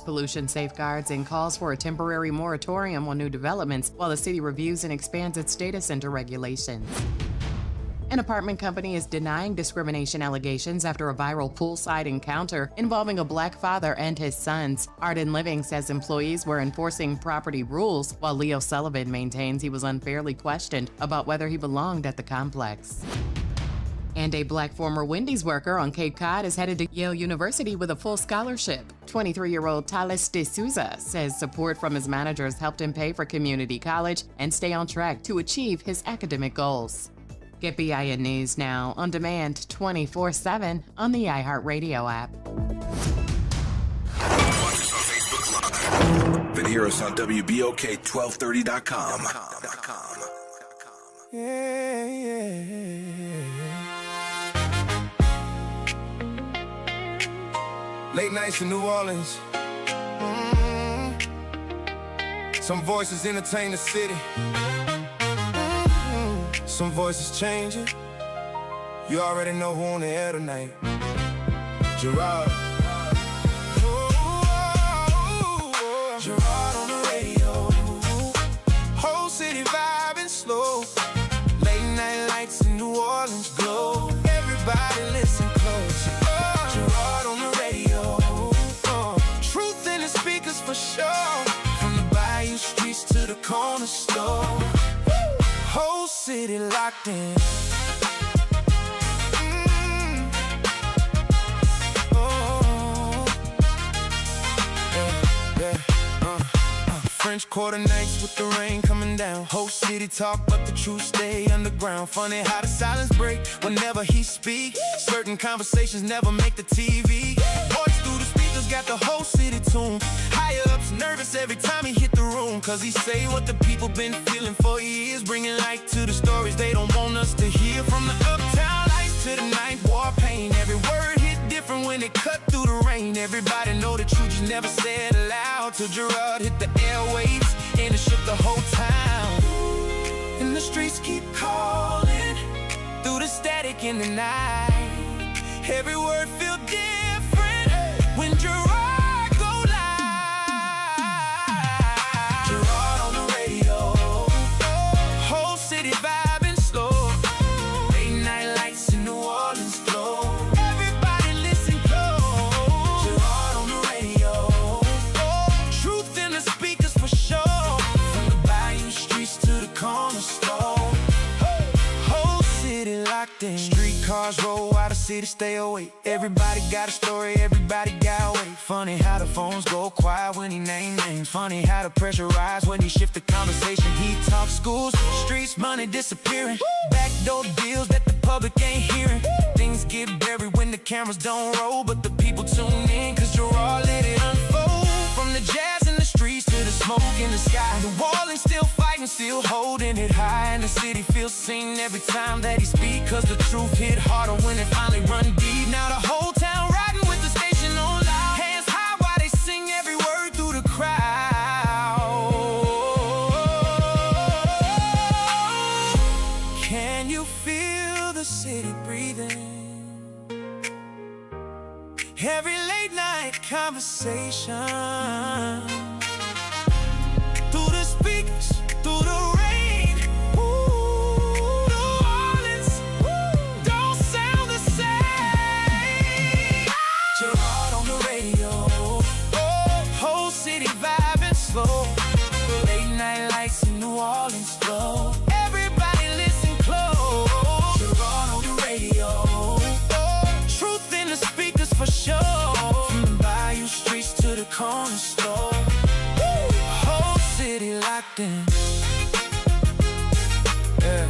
pollution safeguards and calls for a temporary moratorium on new developments while the city reviews and expands its data center regulations. An apartment company is denying discrimination allegations after a viral poolside encounter involving a black father and his sons. Arden Living says employees were enforcing property rules, while Leo Sullivan maintains he was unfairly questioned about whether he belonged at the complex. And a black former Wendy's worker on Cape Cod is headed to Yale University with a full scholarship. 23-year-old Thales de Souza says support from his managers helped him pay for community college and stay on track to achieve his academic goals. Get BIN News now on demand 24/7 on the iHeartRadio app. Then hear us on WBOK1230.com. Late nights in New Orleans. Some voices entertain the city. Some voices changing. You already know who on the air tonight. Gerod. Gerard on the radio. Whole city vibing slow. Late night lights in New Orleans glow. Everybody listen close. Gerard on the radio. Truth in the speakers for sure. From the bayou streets to the corner store. Whole city locked in. French Quarter nights with the rain coming down. Whole city talk, but the truth stay underground. Funny how the silence break whenever he speak. Certain conversations never make the TV. Voice through the speakers got the whole city tuned. Higher ups nervous every time he hit the room, cause he say what the people been feeling for years, bringing light to the stories they don't want us to hear. From the uptown lights to the night war pain, every word hit different when it cut through the rain. Everybody know the truth, just never said aloud, till Gerard hit the airwaves and it shook the whole town. And the streets keep calling through the static in the night. Every word feel different when Gerard go live. Gerard on the radio. Whole city vibing slow. Late night lights in New Orleans glow. Everybody listen close. Gerard on the radio. Truth in the speakers for sure. From the bayou streets to the corner store. Whole city locked in. Streetcars roll while the city stay awake. Everybody got a story, everybody got away. Funny how the phones go quiet when he name names. Funny how the pressure rise when he shift the conversation. He talks schools, streets, money disappearing. Backdoor deals that the public ain't hearing. Things get buried when the cameras don't roll, but the people tune in, cause Gerard let it unfold. From the jazz in the streets to the smoke in the sky, the wall and still fighting, still holding it high. And the city feels seen every time that he speak, cause the truth hit harder when it finally run deep. Now the whole town riding with the station on loud, hands high while they sing every word through the crowd. Can you feel the city breathing? Every late night conversation. Through the speakers, through the rain. Ooh, New Orleans, don't sound the same. Gerard on the radio. Whole city vibing slow. Late night lights in New Orleans glow. Everybody listen close. Gerard on the radio. Truth in the speakers for sure. From the bayou streets to the corner store. Whole city locked in. Yeah.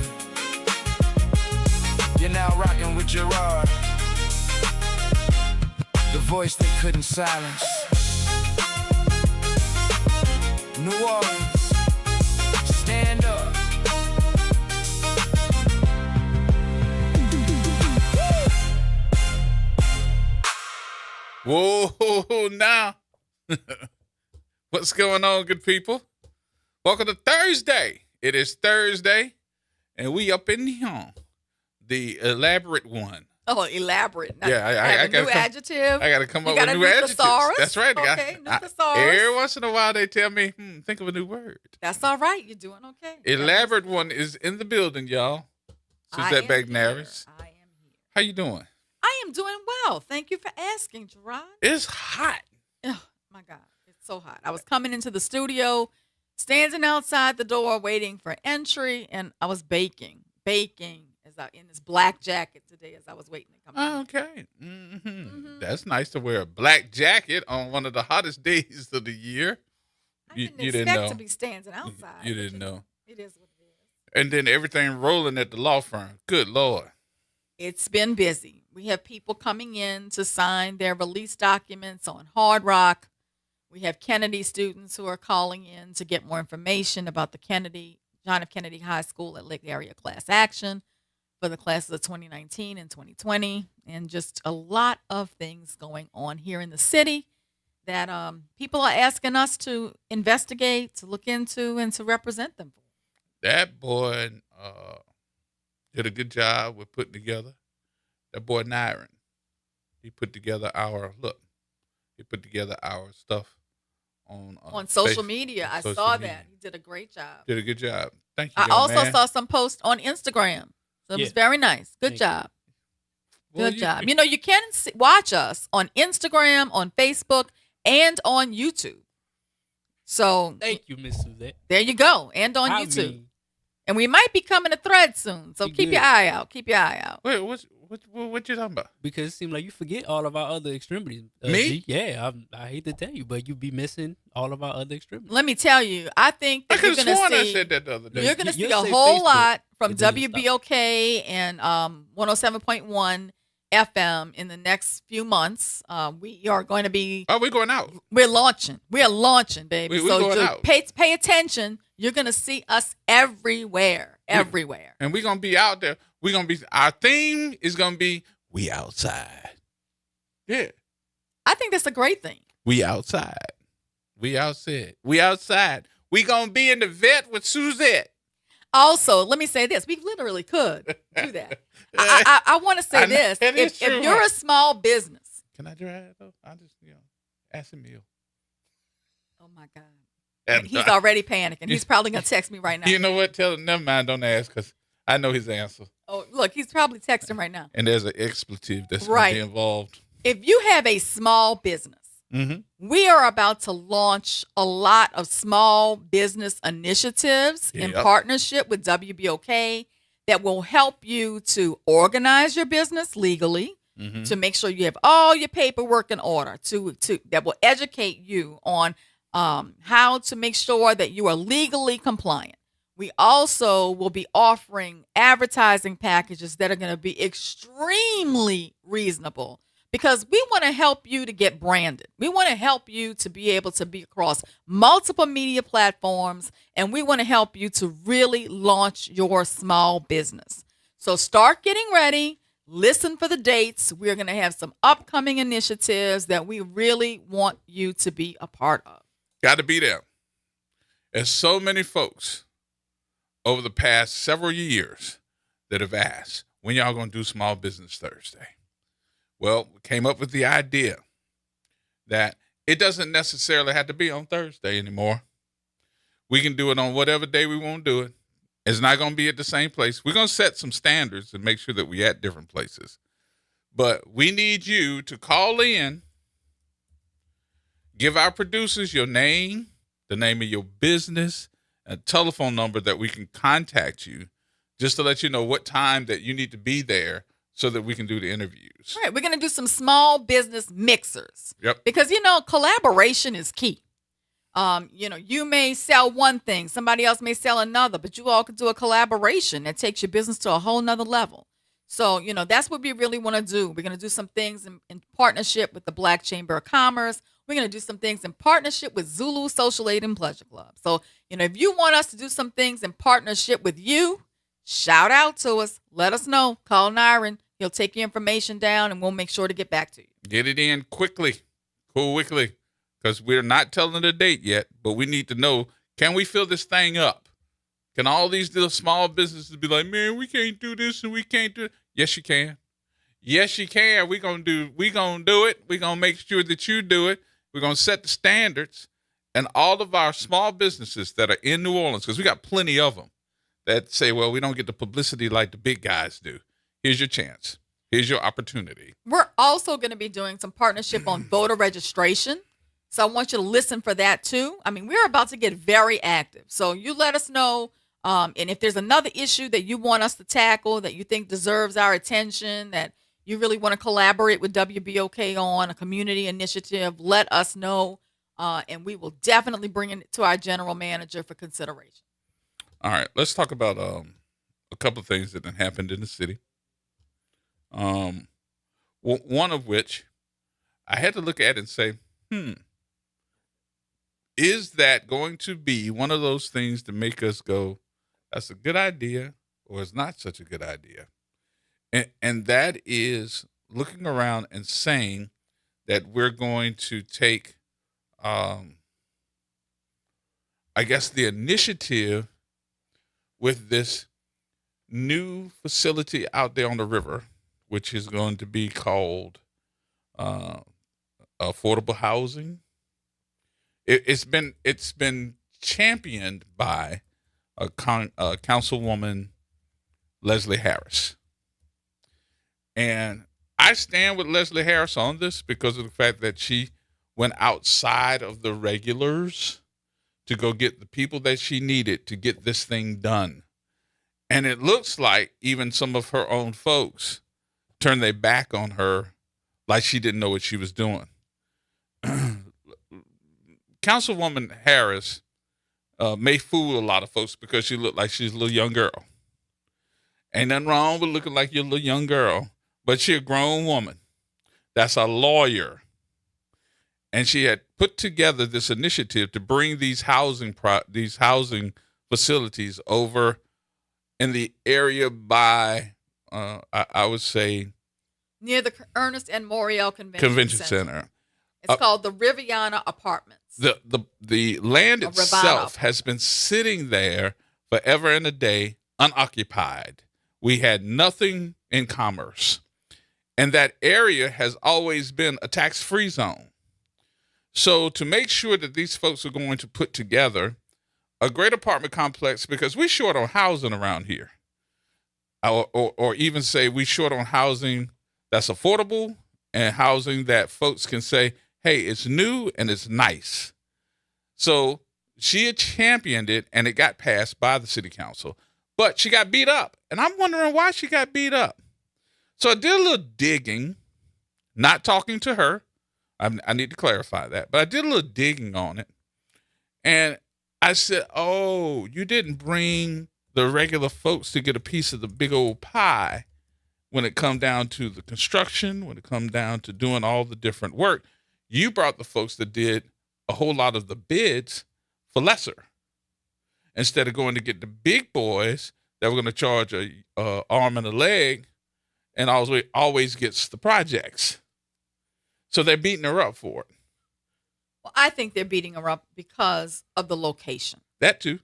You're now rocking with Gerard, the voice they couldn't silence. New Orleans, stand up. Whoa, now. What's going on, good people? Welcome to Thursday. It is Thursday, and we up in here, the elaborate one, Oh, elaborate. Now, Yeah, have I a gotta new come, adjective. I gotta come You up got with a new new adjectives. thesaurus? That's right. Okay, new every thesaurus. once in a while they tell me, think of a new word. That's all right. You're doing okay. Elaborate one is in the building, y'all. Suzette I am Bagnaris. here. I am here. How you doing? I am doing well. Thank you for asking, Gerard. It's hot. Oh, my God. It's so hot. I was coming into the studio, standing outside the door waiting for entry, and I was baking as I in this black jacket today as I was waiting to come in. Okay. That's nice to wear a black jacket on one of the hottest days of the year. I You didn't didn't expect know. to be standing outside. You didn't know. It is what it is. And then everything rolling at the law firm. Good Lord. It's been busy. We have people coming in to sign their release documents on Hard Rock. We have Kennedy students who are calling in to get more information about the John F. Kennedy High School at Lake Area class action for the classes of 2019 and 2020, and just a lot of things going on here in the city that people are asking us to investigate, to look into, and to represent them for. That boy did a good job with putting together. That boy Nyron, he put together our stuff on social media. I social saw media. that. He did a great job. Did a good job. Thank you. I young also man. saw some posts on Instagram. So it was very nice. Good job. Well, Good job. You know, you can watch us on Instagram, on Facebook, and on YouTube. So Thank you, Miss Suzette. there you go. And on I YouTube. mean, And we might be coming to Thread soon. So You keep good. your eye out. Keep your eye out. Wait, what you talking about? because it seems like you forget all of our other extremities. Me? G. Yeah, I hate to tell you, but you be missing all of our other extremities. Let me tell you, I think I that could you're have going sworn to I see. said that the other day. You're going to see You'll a say whole Facebook, lot from it doesn't stop. WBOK and 107.1 FM in the next few months. We are going to be. Oh, we going out. We're launching. We're launching, baby. We so going just out. pay attention. You're going to see us everywhere. Everywhere. And we're gonna be out there. Our theme is gonna be we outside. Yeah. I think that's a great thing. We outside. We outside. We outside. We gonna be in the vet with Suzette. Also, let me say this. We literally could do that. I want to say I know, this. it is If true, you're huh? a small business. Can I drive though? I just ask him. Oh, my God. And, He's already panicking. He's probably going to text me right now. You know what? Tell him, never mind, don't ask, because I know his answer. Oh, look, he's probably texting right now. And there's an expletive that's Right. going to be involved. If you have a small business, we are about to launch a lot of small business initiatives in Yep. partnership with WBOK that will help you to organize your business legally, to make sure you have all your paperwork in order, that will educate you on how to make sure that you are legally compliant. We also will be offering advertising packages that are going to be extremely reasonable because we want to help you to get branded. We want to help you to be able to be across multiple media platforms, and we want to help you to really launch your small business. So start getting ready. Listen for the dates. We're going to have some upcoming initiatives that we really want you to be a part of. Got to be there. There's so many folks over the past several years that have asked, when y'all going to do Small Business Thursday? Well, we came up with the idea that it doesn't necessarily have to be on Thursday anymore. We can do it on whatever day we want to do it. It's not going to be at the same place. We're going to set some standards and make sure that we're at different places. But we need you to call in, give our producers your name, the name of your business, a telephone number that we can contact you just to let you know what time that you need to be there so that we can do the interviews. All right, we're going to do some small business mixers. Yep. Because, collaboration is key. You may sell one thing, somebody else may sell another, but you all could do a collaboration that takes your business to a whole nother level. So, that's what we really want to do. We're going to do some things in partnership with the Black Chamber of Commerce. We're going to do some things in partnership with Zulu Social Aid and Pleasure Club. So, if you want us to do some things in partnership with you, shout out to us. Let us know. Call Nyron. He'll take your information down and we'll make sure to get back to you. Get it in quickly, because we're not telling the date yet, but we need to know, can we fill this thing up? Can all these little small businesses be like, man, we can't do this and we can't do it? Yes, you can. Yes, you can. We gonna do it. We gonna make sure that you do it. We're gonna set the standards, and all of our small businesses that are in New Orleans, because we got plenty of them that say, well, we don't get the publicity like the big guys do. Here's your chance. Here's your opportunity. We're also going to be doing some partnership on voter registration. So I want you to listen for that too. I mean, we're about to get very active. So you let us know. And if there's another issue that you want us to tackle that you think deserves our attention, that you really want to collaborate with WBOK on, a community initiative, let us know. And we will definitely bring it to our general manager for consideration. All right, let's talk about a couple of things that have happened in the city. One of which I had to look at and say, is that going to be one of those things to make us go, that's a good idea, or it's not such a good idea? And that is looking around and saying that we're going to take, I guess, the initiative with this new facility out there on the river, which is going to be called affordable housing. It's been championed by Councilwoman Leslie Harris, and I stand with Leslie Harris on this because of the fact that she went outside of the regulars to go get the people that she needed to get this thing done. And it looks like even some of her own folks turned their back on her like she didn't know what she was doing. Councilwoman Harris may fool a lot of folks because she looked like she's a little young girl. Ain't nothing wrong with looking like you're a little young girl, but she's a grown woman that's a lawyer. And she had put together this initiative to bring these housing facilities over in the area by, I would say, near the Ernest and Morial Convention Center. It's called the Riviana Apartments. The land itself has been sitting there forever and a day, unoccupied. We had nothing in commerce. And that area has always been a tax-free zone. So to make sure that these folks are going to put together a great apartment complex, because we short on housing around here, or even say we short on housing that's affordable and housing that folks can say, hey, it's new and it's nice. So she had championed it and it got passed by the city council, but she got beat up. And I'm wondering why she got beat up. So I did a little digging, not talking to her. I need to clarify that, but I did a little digging on it. And I said, oh, you didn't bring the regular folks to get a piece of the big old pie when it come down to the construction, when it come down to doing all the different work. You brought the folks that did a whole lot of the bids for lesser, instead of going to get the big boys that were going to charge a arm and a leg and always gets the projects. So they're beating her up for it. Well, I think they're beating her up because of the location. That too.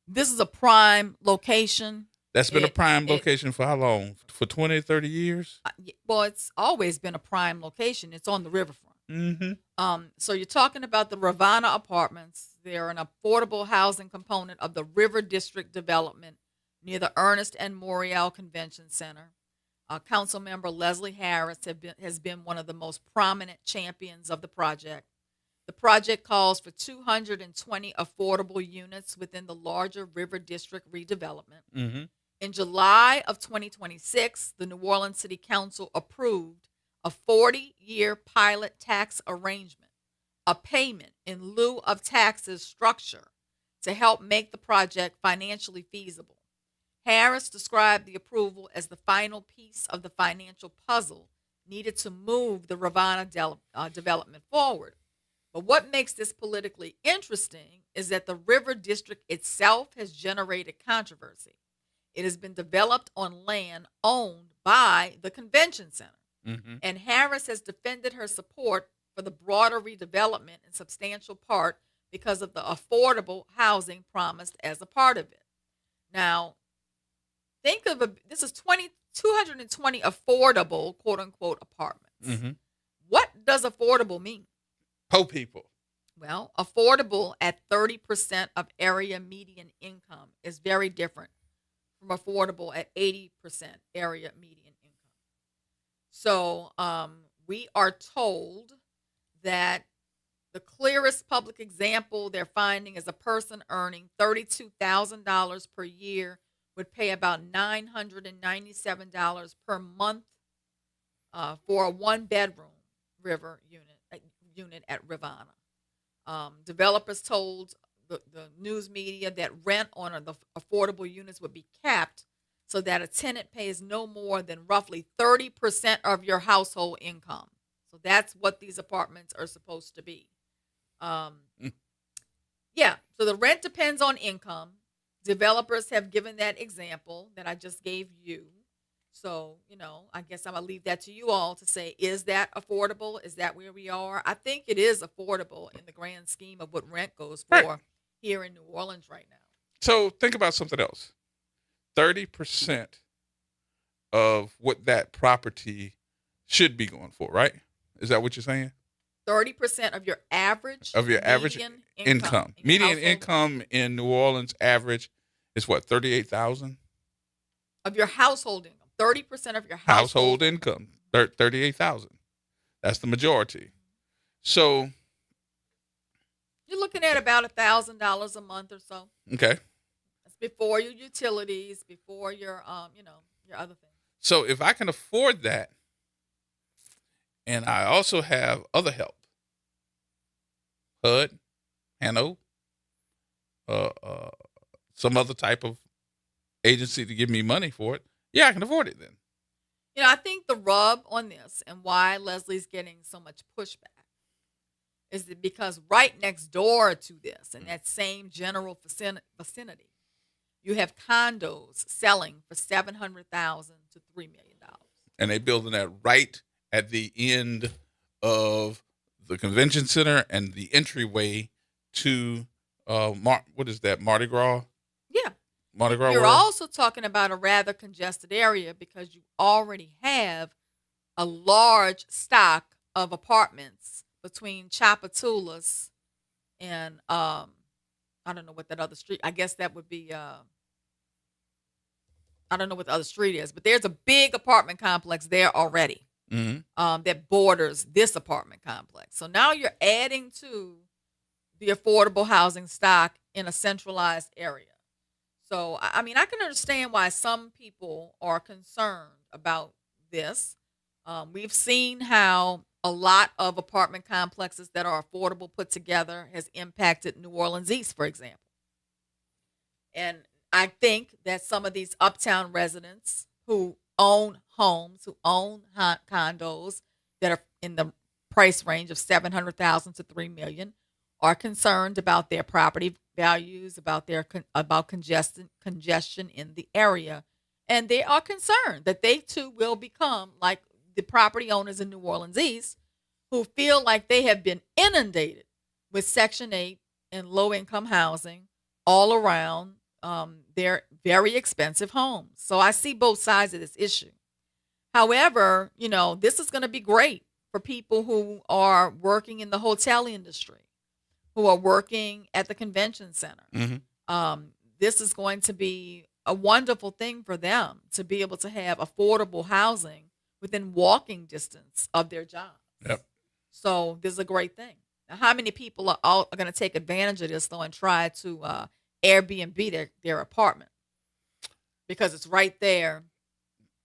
This is a prime location. That's been a prime location for how long? For 20, 30 years? Well, it's always been a prime location. It's on the riverfront. Mm-hmm. So you're talking about the Ravana Apartments. They're an affordable housing component of the River District development near the Ernest and Morial Convention Center. Councilmember Leslie Harris has been one of the most prominent champions of the project. The project calls for 220 affordable units within the larger River District redevelopment. Mm-hmm. In July of 2026, the New Orleans City Council approved a 40-year pilot tax arrangement, a payment in lieu of taxes structure to help make the project financially feasible. Harris described the approval as the final piece of the financial puzzle needed to move the Ravana development forward. But what makes this politically interesting is that the River District itself has generated controversy. It has been developed on land owned by the convention center. Mm-hmm. And Harris has defended her support for the broader redevelopment in substantial part because of the affordable housing promised as a part of it. Now, think of this is 220 affordable, quote unquote, apartments. Mm-hmm. What does affordable mean? Po people. Well, affordable at 30% of area median income is very different from affordable at 80% area median income. So we are told that the clearest public example they're finding is a person earning $32,000 per year would pay about $997 per month for a one-bedroom unit at Rivanna. Developers told the news media that rent on the affordable units would be capped so that a tenant pays no more than roughly 30% of your household income. So that's what these apartments are supposed to be. Yeah, so the rent depends on income. Developers have given that example that I just gave you. So, I guess I'm going to leave that to you all to say, is that affordable? Is that where we are? I think it is affordable in the grand scheme of what rent goes for Right. here in New Orleans right now. So think about something else. 30% of what that property should be going for, right? Is that what you're saying? 30% of your average Median income. in your Median household. income in New Orleans average is what, 38,000? Of your household income. 30% of your Household income, 38,000. That's the majority. So, You're looking at about $1,000 a month or so. okay. That's before your utilities, before your your other things. So if I can afford that, and I also have other help, HUD, Hanno, some other type of agency to give me money for it, yeah, I can afford it then. I think the rub on this and why Leslie's getting so much pushback is that because right next door to this, in that same general vicinity, you have condos selling for $700,000 to $3 million. And they building that right at the end of the convention center and the entryway to what is that, Mardi Gras? Yeah. Mardi Gras You're World? also talking about a rather congested area because you already have a large stock of apartments between Chapatulas and I don't know what that other street. I guess that would be I don't know what the other street is, but there's a big apartment complex there already that borders this apartment complex. So now you're adding to the affordable housing stock in a centralized area. So, I mean, I can understand why some people are concerned about this. We've seen how a lot of apartment complexes that are affordable put together has impacted New Orleans East, for example. And I think that some of these uptown residents who own homes, who own condos that are in the price range of $700,000 to $3 million, are concerned about their property values, about congestion in the area, and they are concerned that they too will become like the property owners in New Orleans East, who feel like they have been inundated with Section 8 and low-income housing all around their very expensive homes. So I see both sides of this issue. However, this is going to be great for people who are working in the hotel industry, who are working at the convention center. This is going to be a wonderful thing for them to be able to have affordable housing within walking distance of their jobs. Yep. So this is a great thing. Now, how many people are going to take advantage of this, though, and try to Airbnb their apartment? Because it's right there.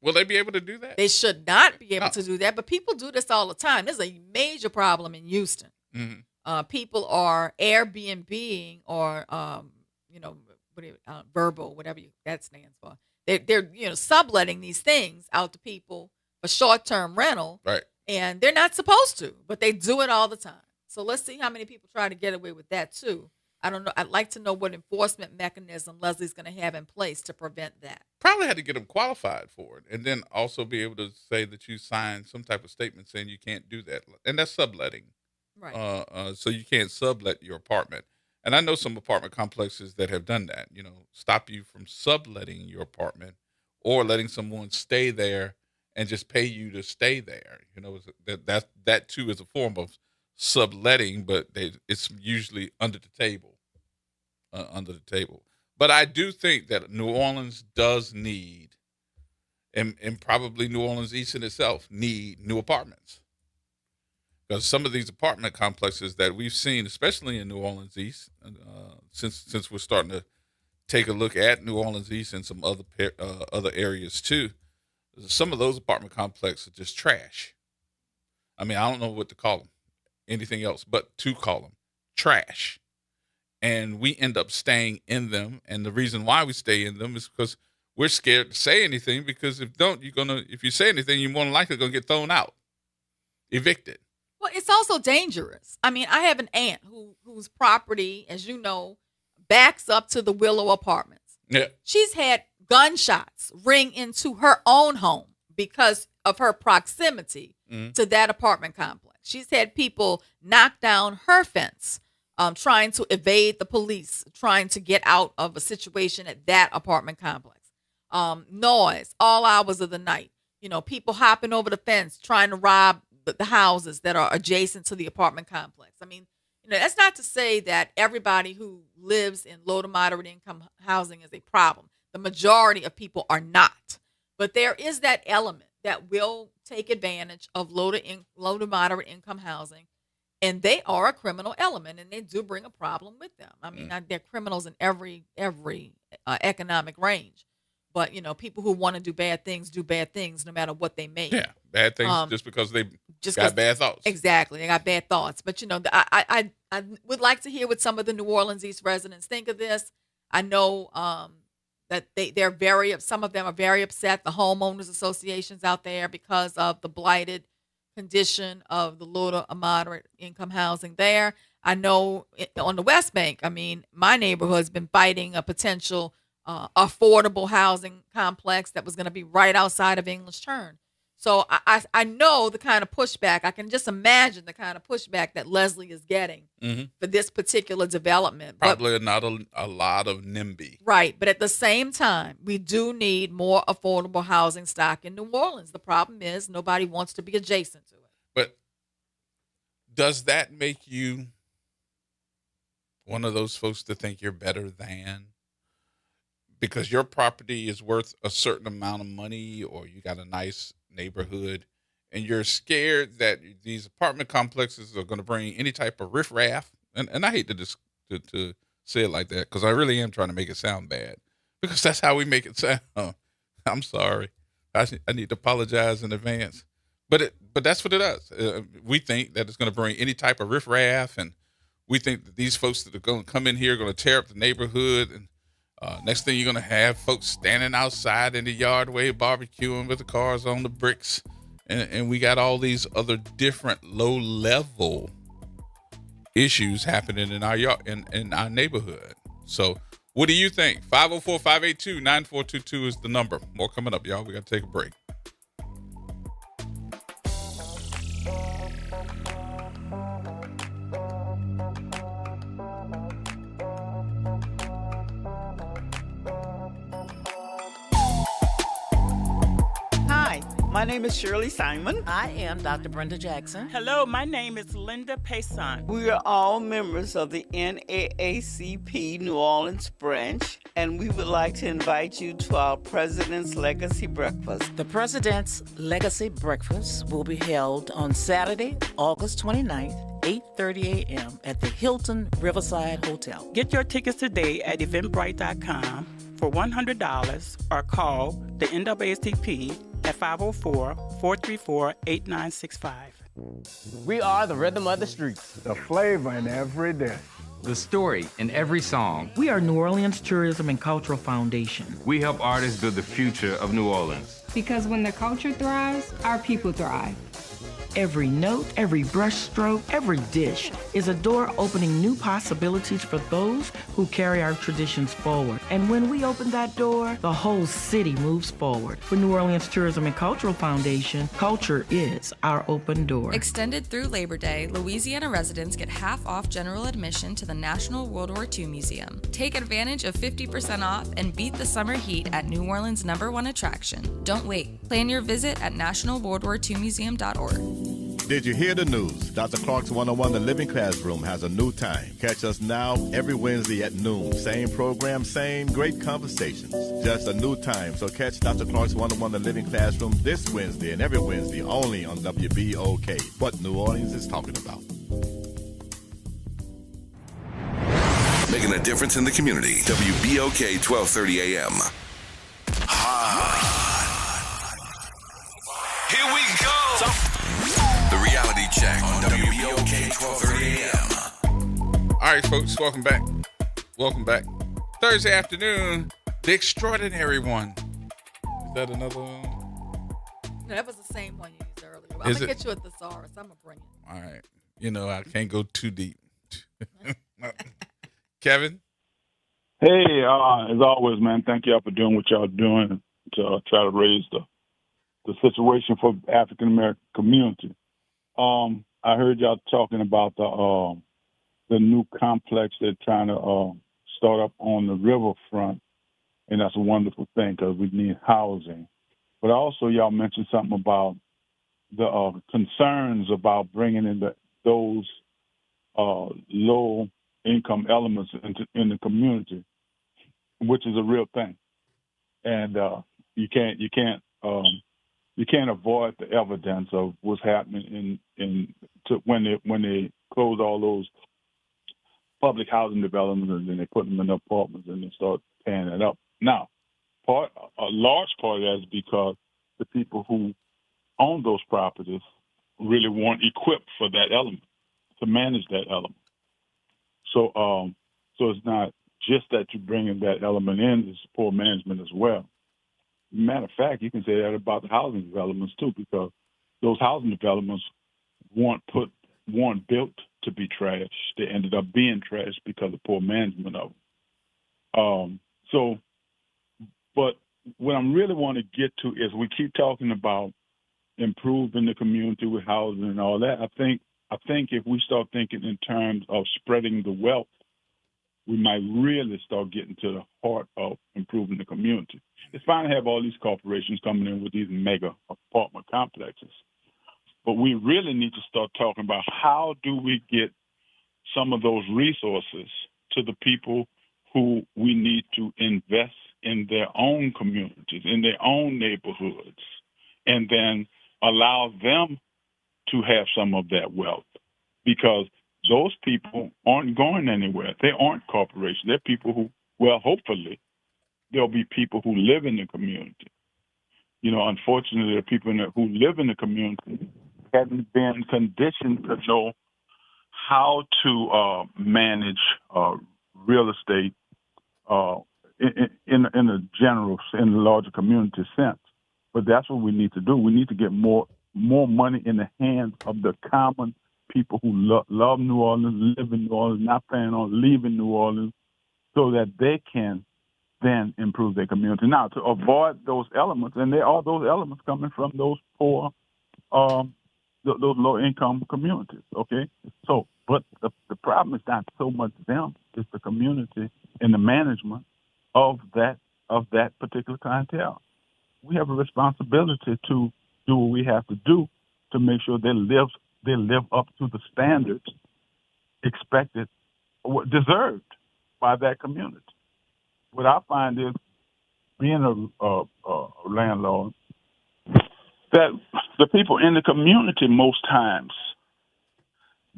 Will they be able to do that? They should not be able to do that, but people do this all the time. This is a major problem in Houston. People are Airbnb-ing or verbal, whatever that stands for. They're subletting these things out to people for short-term rental, Right. and they're not supposed to, but they do it all the time. So let's see how many people try to get away with that too. I don't know. I'd like to know what enforcement mechanism Leslie's going to have in place to prevent that. Probably had to get them qualified for it, and then also be able to say that you signed some type of statement saying you can't do that, and that's subletting. Right. So you can't sublet your apartment. And I know some apartment complexes that have done that, stop you from subletting your apartment or letting someone stay there and just pay you to stay there. That too is a form of subletting, but it's usually under the table. But I do think that New Orleans does need, and probably New Orleans East in itself, need new apartments. Because some of these apartment complexes that we've seen, especially in New Orleans East, since we're starting to take a look at New Orleans East and some other areas too, some of those apartment complexes are just trash. I mean, I don't know what to call them, anything else but to call them trash. And we end up staying in them. And the reason why we stay in them is because we're scared to say anything, because if you say anything, you're more than likely going to get thrown out, evicted. Well, it's also dangerous. I mean, I have an aunt whose property, as you know, backs up to the Willow Apartments. Yeah. She's had gunshots ring into her own home because of her proximity to that apartment complex. She's had people knock down her fence, trying to evade the police, trying to get out of a situation at that apartment complex. Noise, all hours of the night. People hopping over the fence, trying to rob the houses that are adjacent to the apartment complex. I mean, that's not to say that everybody who lives in low to moderate income housing is a problem. The majority of people are not. But there is that element that will take advantage of low to moderate income housing, and they are a criminal element, and they do bring a problem with them. I mean, they're criminals in every economic range. But, people who want to do bad things no matter what they make. Yeah, bad things just because they got bad thoughts. Exactly, they got bad thoughts. But, I would like to hear what some of the New Orleans East residents think of this. I know that some of them are very upset, the homeowners associations out there, because of the blighted condition of the low to moderate income housing there. I know on the West Bank, I mean, my neighborhood's been fighting a potential affordable housing complex that was going to be right outside of English Turn. So I know the kind of pushback. I can just imagine the kind of pushback that Leslie is getting for this particular development. Probably not a lot of NIMBY. Right. But at the same time, we do need more affordable housing stock in New Orleans. The problem is nobody wants to be adjacent to it. But does that make you one of those folks to think you're better than? Because your property is worth a certain amount of money, or you got a nice neighborhood, and you're scared that these apartment complexes are going to bring any type of riffraff. And I hate to say it like that, because I really am trying to make it sound bad, because that's how we make it sound. I'm sorry. I need to apologize in advance. But that's what it does. We think that it's going to bring any type of riffraff, and we think that these folks that are going to come in here are going to tear up the neighborhood, and next thing you're going to have folks standing outside in the yardway barbecuing with the cars on the bricks. And we got all these other different low-level issues happening in our yard, in our neighborhood. So what do you think? 504-582-9422 is the number. More coming up, y'all. We got to take a break. My name is Shirley Simon. I am Dr. Brenda Jackson. Hello, my name is Linda Payson. We are all members of the NAACP New Orleans branch, and we would like to invite you to our President's Legacy Breakfast. The President's Legacy Breakfast will be held on Saturday, August 29th, 8:30 a.m. at the Hilton Riverside Hotel. Get your tickets today at eventbrite.com for $100 or call the NAACP at 504-434-8965. We are the rhythm of the streets. The flavor in every dish. The story in every song. We are New Orleans Tourism and Cultural Foundation. We help artists build the future of New Orleans. Because when the culture thrives, our people thrive. Every note, every brushstroke, every dish is a door opening new possibilities for those who carry our traditions forward. And when we open that door, the whole city moves forward. For New Orleans Tourism and Cultural Foundation, culture is our open door. Extended through Labor Day, Louisiana residents get half off general admission to the National World War II Museum. Take advantage of 50% off and beat the summer heat at New Orleans' #1 attraction. Don't wait. Plan your visit at nationalworldwar2museum.org. Did you hear the news? Dr. Clark's 101 The Living Classroom has a new time. Catch us now every Wednesday at noon. Same program, same great conversations. Just a new time. So catch Dr. Clark's 101 The Living Classroom this Wednesday and every Wednesday only on WBOK. What New Orleans is talking about. Making a difference in the community. WBOK 1230 AM. Here we go. The reality check on WBOK 1230 AM. All right, folks, welcome back. Welcome back. Thursday afternoon, the extraordinary one. Is that another one? No, that was the same one you used earlier. I'm Is going to it? get you a thesaurus. I'm going to bring it. All right. You know, I can't go too deep. Kevin? Hey, as always, man, thank y'all for doing what y'all doing to try to raise the situation for African American community. I heard y'all talking about the new complex they're trying to start up on the riverfront, and that's a wonderful thing because we need housing. But also, y'all mentioned something about the concerns about bringing in those low-income elements in the community, which is a real thing, and you can't avoid the evidence of what's happening when they close all those public housing developments and then they put them in apartments and they start tearing it up. Now, a large part of that is because the people who own those properties really weren't equipped for that element, to manage that element. So it's not just that you're bringing that element in, it's poor management as well. Matter of fact, you can say that about the housing developments too, because those housing developments weren't built to be trashed. They ended up being trashed because of poor management of them. But what I really want to get to is we keep talking about improving the community with housing and all that. I think if we start thinking in terms of spreading the wealth, we might really start getting to the heart of improving the community. It's fine to have all these corporations coming in with these mega apartment complexes, but we really need to start talking about how do we get some of those resources to the people who we need to invest in their own communities, in their own neighborhoods, and then allow them to have some of that wealth, because those people aren't going anywhere. They aren't corporations. They're people who, well, hopefully, there'll be people who live in the community. You know, unfortunately, there are people who live in the community haven't been conditioned to know how to manage real estate in the larger community sense. But that's what we need to do. We need to get more money in the hands of the common people who love New Orleans, live in New Orleans, not planning on leaving New Orleans, so that they can then improve their community. Now, to avoid those elements, and there are those elements coming from those poor, those low-income communities, okay? So, but the problem is not so much them, it's the community and the management of that particular clientele. We have a responsibility to do what we have to do to make sure they live up to the standards expected or deserved by that community. What I find is, being a landlord, that the people in the community most times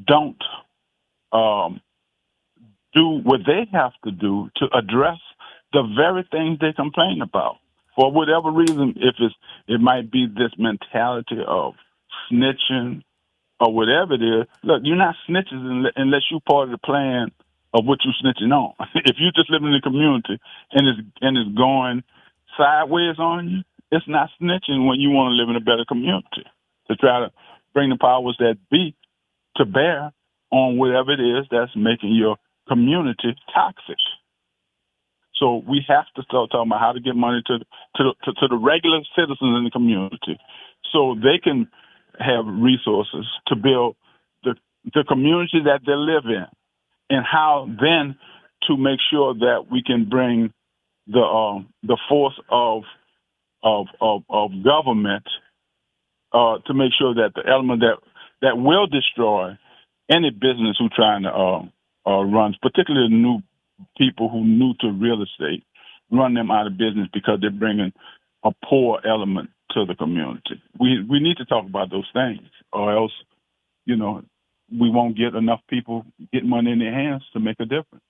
don't do what they have to do to address the very things they complain about. For whatever reason, it might be this mentality of snitching or whatever it is. Look, you're not snitches unless you're part of the plan of what you're snitching on. If you just live in the community and it's going sideways on you, it's not snitching when you want to live in a better community to try to bring the powers that be to bear on whatever it is that's making your community toxic. So we have to start talking about how to get money to the regular citizens in the community, so they can have resources to build the community that they live in, and how then to make sure that we can bring the force of government to make sure that the element that will destroy any business who trying to run, particularly the new people who new to real estate, run them out of business because they're bringing a poor element to the community. We need to talk about those things, or else, we won't get enough people get money in their hands to make a difference.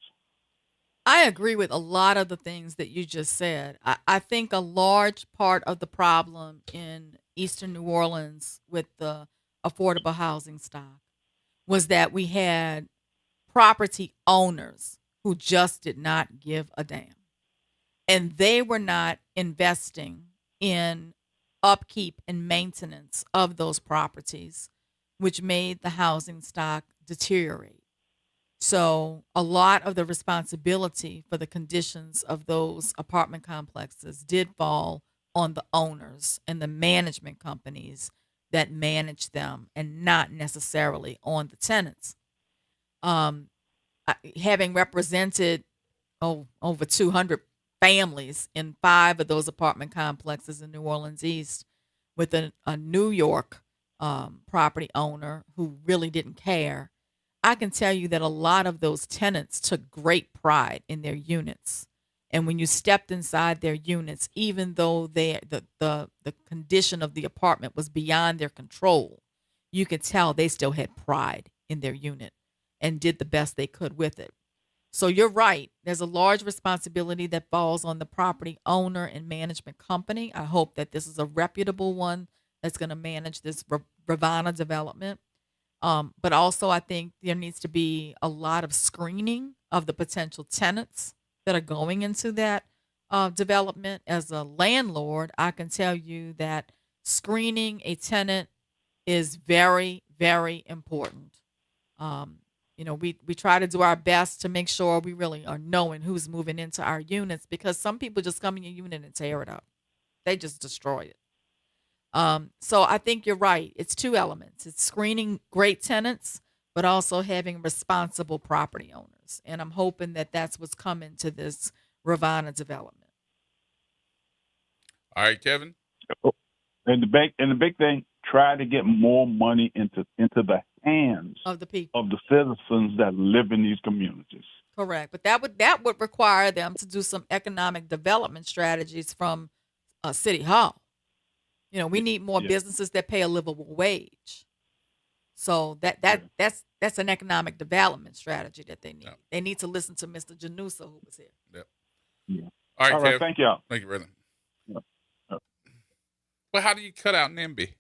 I agree with a lot of the things that you just said. I think a large part of the problem in Eastern New Orleans with the affordable housing stock was that we had property owners who just did not give a damn. And they were not investing in upkeep and maintenance of those properties, which made the housing stock deteriorate. So a lot of the responsibility for the conditions of those apartment complexes did fall on the owners and the management companies that manage them, and not necessarily on the tenants. Having represented over 200 families in 5 of those apartment complexes in New Orleans East, with a New York property owner who really didn't care, I can tell you that a lot of those tenants took great pride in their units. And when you stepped inside their units, even though the condition of the apartment was beyond their control, you could tell they still had pride in their unit and did the best they could with it. So you're right. There's a large responsibility that falls on the property owner and management company. I hope that this is a reputable one that's going to manage this Ravana development. But also, I think there needs to be a lot of screening of the potential tenants that are going into that development. As a landlord, I can tell you that screening a tenant is very, very important. We try to do our best to make sure we really are knowing who's moving into our units, because some people just come in your unit and tear it up. They just destroy it. So I think you're right. It's 2 elements. It's screening great tenants, but also having responsible property owners. And I'm hoping that that's what's coming to this Ravana development. All right, Kevin. And the big thing, try to get more money into the hands of the people, of the citizens that live in these communities. Correct. But that would require them to do some economic development strategies from City Hall. We need more businesses that pay a livable wage. So that's an economic development strategy that they need. Yep. They need to listen to Mr. Janusa, who was here. Yep. Yeah. All right, Kev. Thank y'all. Thank you, brother. Yep. Well, how do you cut out NIMBY?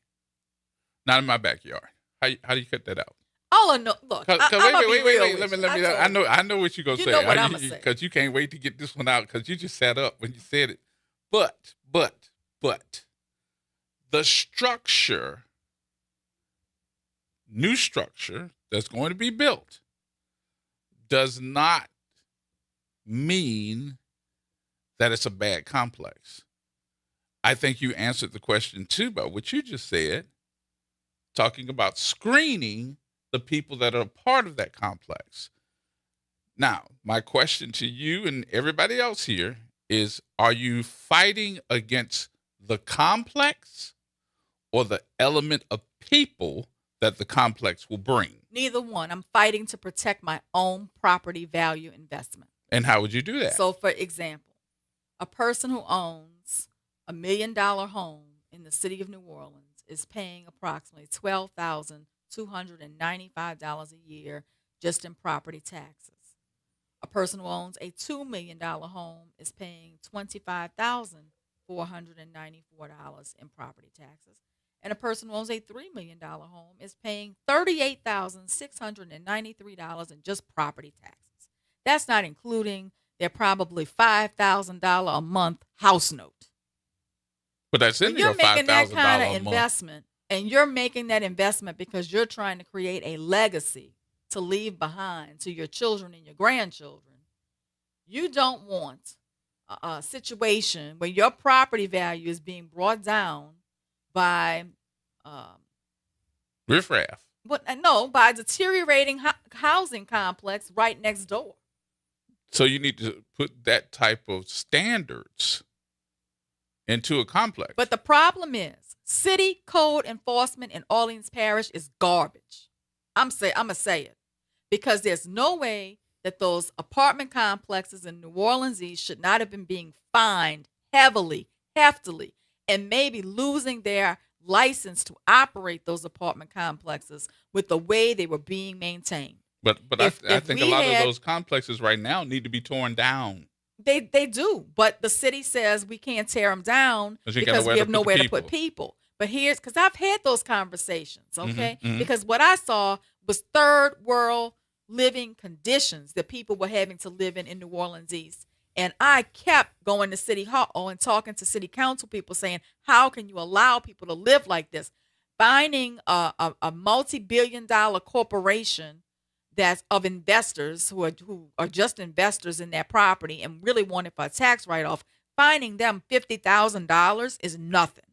Not in my backyard. How do you cut that out? Oh no! Look, wait. Let me. I know what you're gonna say. You know what I'm gonna say. Because you can't wait to get this one out, because you just sat up when you said it. But the structure, new structure that's going to be built, does not mean that it's a bad complex. I think you answered the question too by what you just said, talking about screening the people that are a part of that complex. Now, my question to you and everybody else here is, are you fighting against the complex or the element of people that the complex will bring? Neither one. I'm fighting to protect my own property value investment. And how would you do that? So, for example, a person who owns $1 million home in the city of New Orleans is paying approximately $12,295 a year just in property taxes. A person who owns a $2 million home is paying $25,494 in property taxes. And a person who owns a $3 million home is paying $38,693 in just property taxes. That's not including their probably $5,000 a month house note. But that's in your $5,000 making that kind of investment. and you're making that investment because you're trying to create a legacy to leave behind to your children and your grandchildren, you don't want a situation where your property value is being brought down by riffraff. No, by a deteriorating housing complex right next door. So you need to put that type of standards into a complex. But the problem is, city code enforcement in Orleans Parish is garbage. I'm gonna say it, because there's no way that those apartment complexes in New Orleans East should not have been being fined heftily, and maybe losing their license to operate those apartment complexes with the way they were being maintained. But I think a lot of those complexes right now need to be torn down. They do, but the city says we can't tear them down because we have nowhere to put people. But because I've had those conversations, okay? Because what I saw was third world living conditions that people were having to live in New Orleans East. And I kept going to City Hall and talking to city council people saying, how can you allow people to live like this? Finding a multi-billion-dollar corporation that's of investors who are just investors in that property and really want it for a tax write-off, finding them $50,000 is nothing.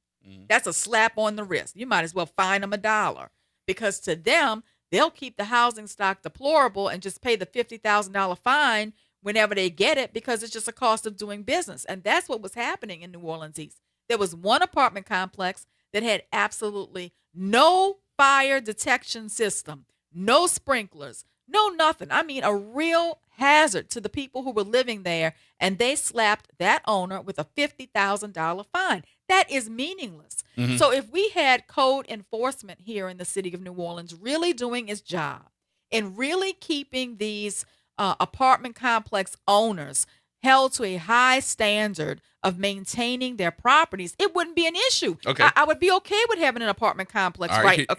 That's a slap on the wrist. You might as well fine them $1, because to them, they'll keep the housing stock deplorable and just pay the $50,000 fine whenever they get it, because it's just a cost of doing business. And that's what was happening in New Orleans East. There was one apartment complex that had absolutely no fire detection system, no sprinklers, no nothing. I mean, a real hazard to the people who were living there, and they slapped that owner with a $50,000 fine. That is meaningless. So if we had code enforcement here in the city of New Orleans really doing its job and really keeping these apartment complex owners held to a high standard of maintaining their properties, it wouldn't be an issue. Okay. I would be okay with having an apartment complex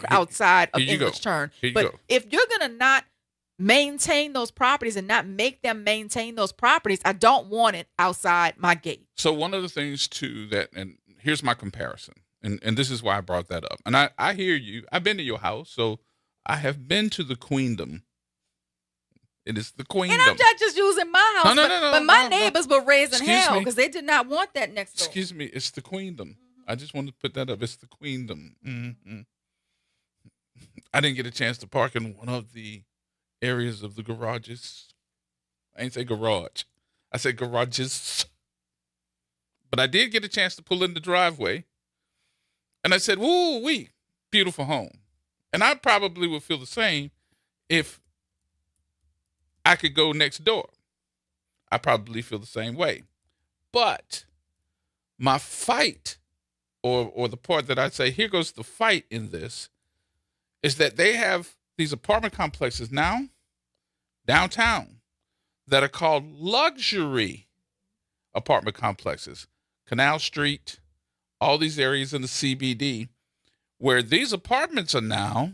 outside of English Turn. But if you're going to not maintain those properties and not make them maintain those properties, I don't want it outside my gate. So one of the things too and here's my comparison, and this is why I brought that up. And I hear you. I've been to your house, so I have been to the queendom. It is the queendom. And I'm not just using my house, but my neighbors were raising Excuse hell me. because they did not want that next door. Excuse me, it's the queendom. I just wanted to put that up. It's the queendom. I didn't get a chance to park in one of the areas of the garages. I ain't say garage. I said garages. But I did get a chance to pull in the driveway. And I said, woo-wee, beautiful home. And I probably would feel the same if I could go next door. I probably feel the same way. But my fight, or the part that I say, here goes the fight in this, is that they have these apartment complexes now, downtown, that are called luxury apartment complexes. Canal Street, all these areas in the CBD, where these apartments are now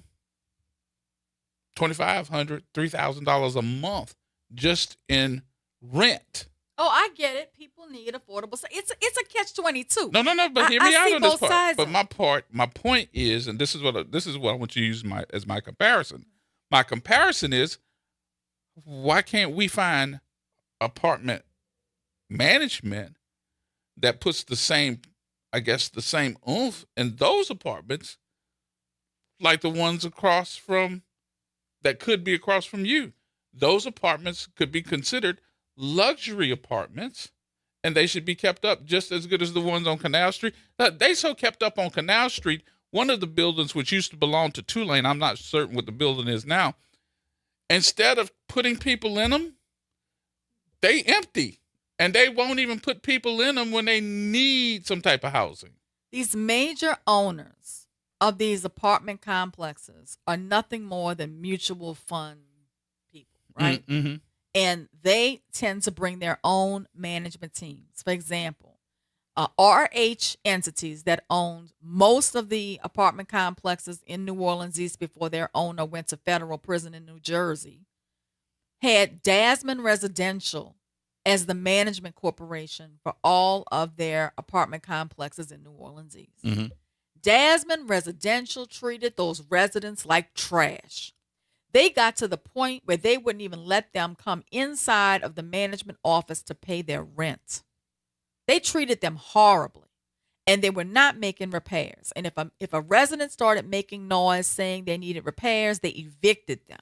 $2,500, $3,000 a month just in rent. Oh, I get it. People need affordable. It's a catch-22. No. But hear me out on this part. But my point is, and this is what I want you to use as my comparison. My comparison is, why can't we find apartment management that puts the same oomph in those apartments, like the ones that could be across from you? Those apartments could be considered luxury apartments, and they should be kept up just as good as the ones on Canal Street. They so kept up on Canal Street, one of the buildings which used to belong to Tulane, I'm not certain what the building is now, instead of putting people in them, they empty. And they won't even put people in them when they need some type of housing. These major owners of these apartment complexes are nothing more than mutual fund people, right? Mm-hmm. And they tend to bring their own management teams. For example, RH entities that owned most of the apartment complexes in New Orleans East before their owner went to federal prison in New Jersey had Dasman Residential as the management corporation for all of their apartment complexes in New Orleans East. Mm-hmm. Desmond Residential treated those residents like trash. They got to the point where they wouldn't even let them come inside of the management office to pay their rent. They treated them horribly, and they were not making repairs. And if a resident started making noise saying they needed repairs, they evicted them.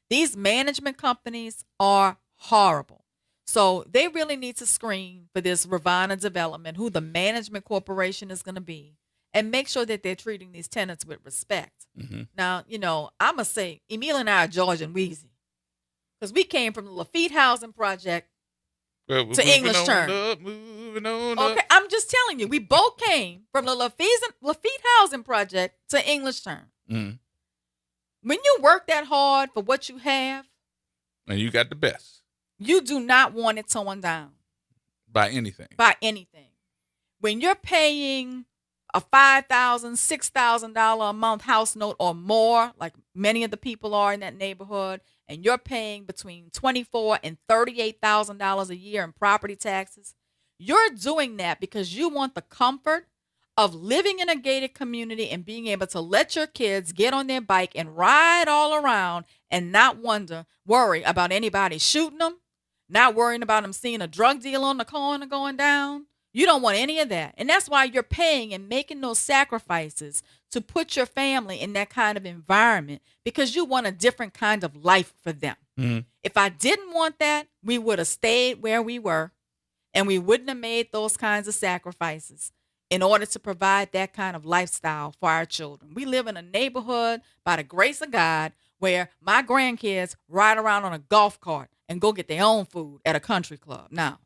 These management companies are horrible. So they really need to screen for this Rivanna development, who the management corporation is going to be, and make sure that they're treating these tenants with respect. Mm-hmm. Now, I'm going to say, Emil and I are George and Wheezy, because we came from the Lafitte Housing Project to English Turn. Okay, I'm just telling you, we both came from the Lafitte Housing Project to English Turn. Mm-hmm. When you work that hard for what you have, and you got the best, you do not want it torn down by anything. When you're paying a $5,000, $6,000 a month house note or more, like many of the people are in that neighborhood, and you're paying between $24,000 and $38,000 a year in property taxes, you're doing that because you want the comfort of living in a gated community and being able to let your kids get on their bike and ride all around and not worry about anybody shooting them, not worrying about them seeing a drug deal on the corner going down. You don't want any of that. And that's why you're paying and making those sacrifices to put your family in that kind of environment, because you want a different kind of life for them. Mm-hmm. If I didn't want that, we would have stayed where we were, and we wouldn't have made those kinds of sacrifices in order to provide that kind of lifestyle for our children. We live in a neighborhood, by the grace of God, where my grandkids ride around on a golf cart and go get their own food at a country club. Now,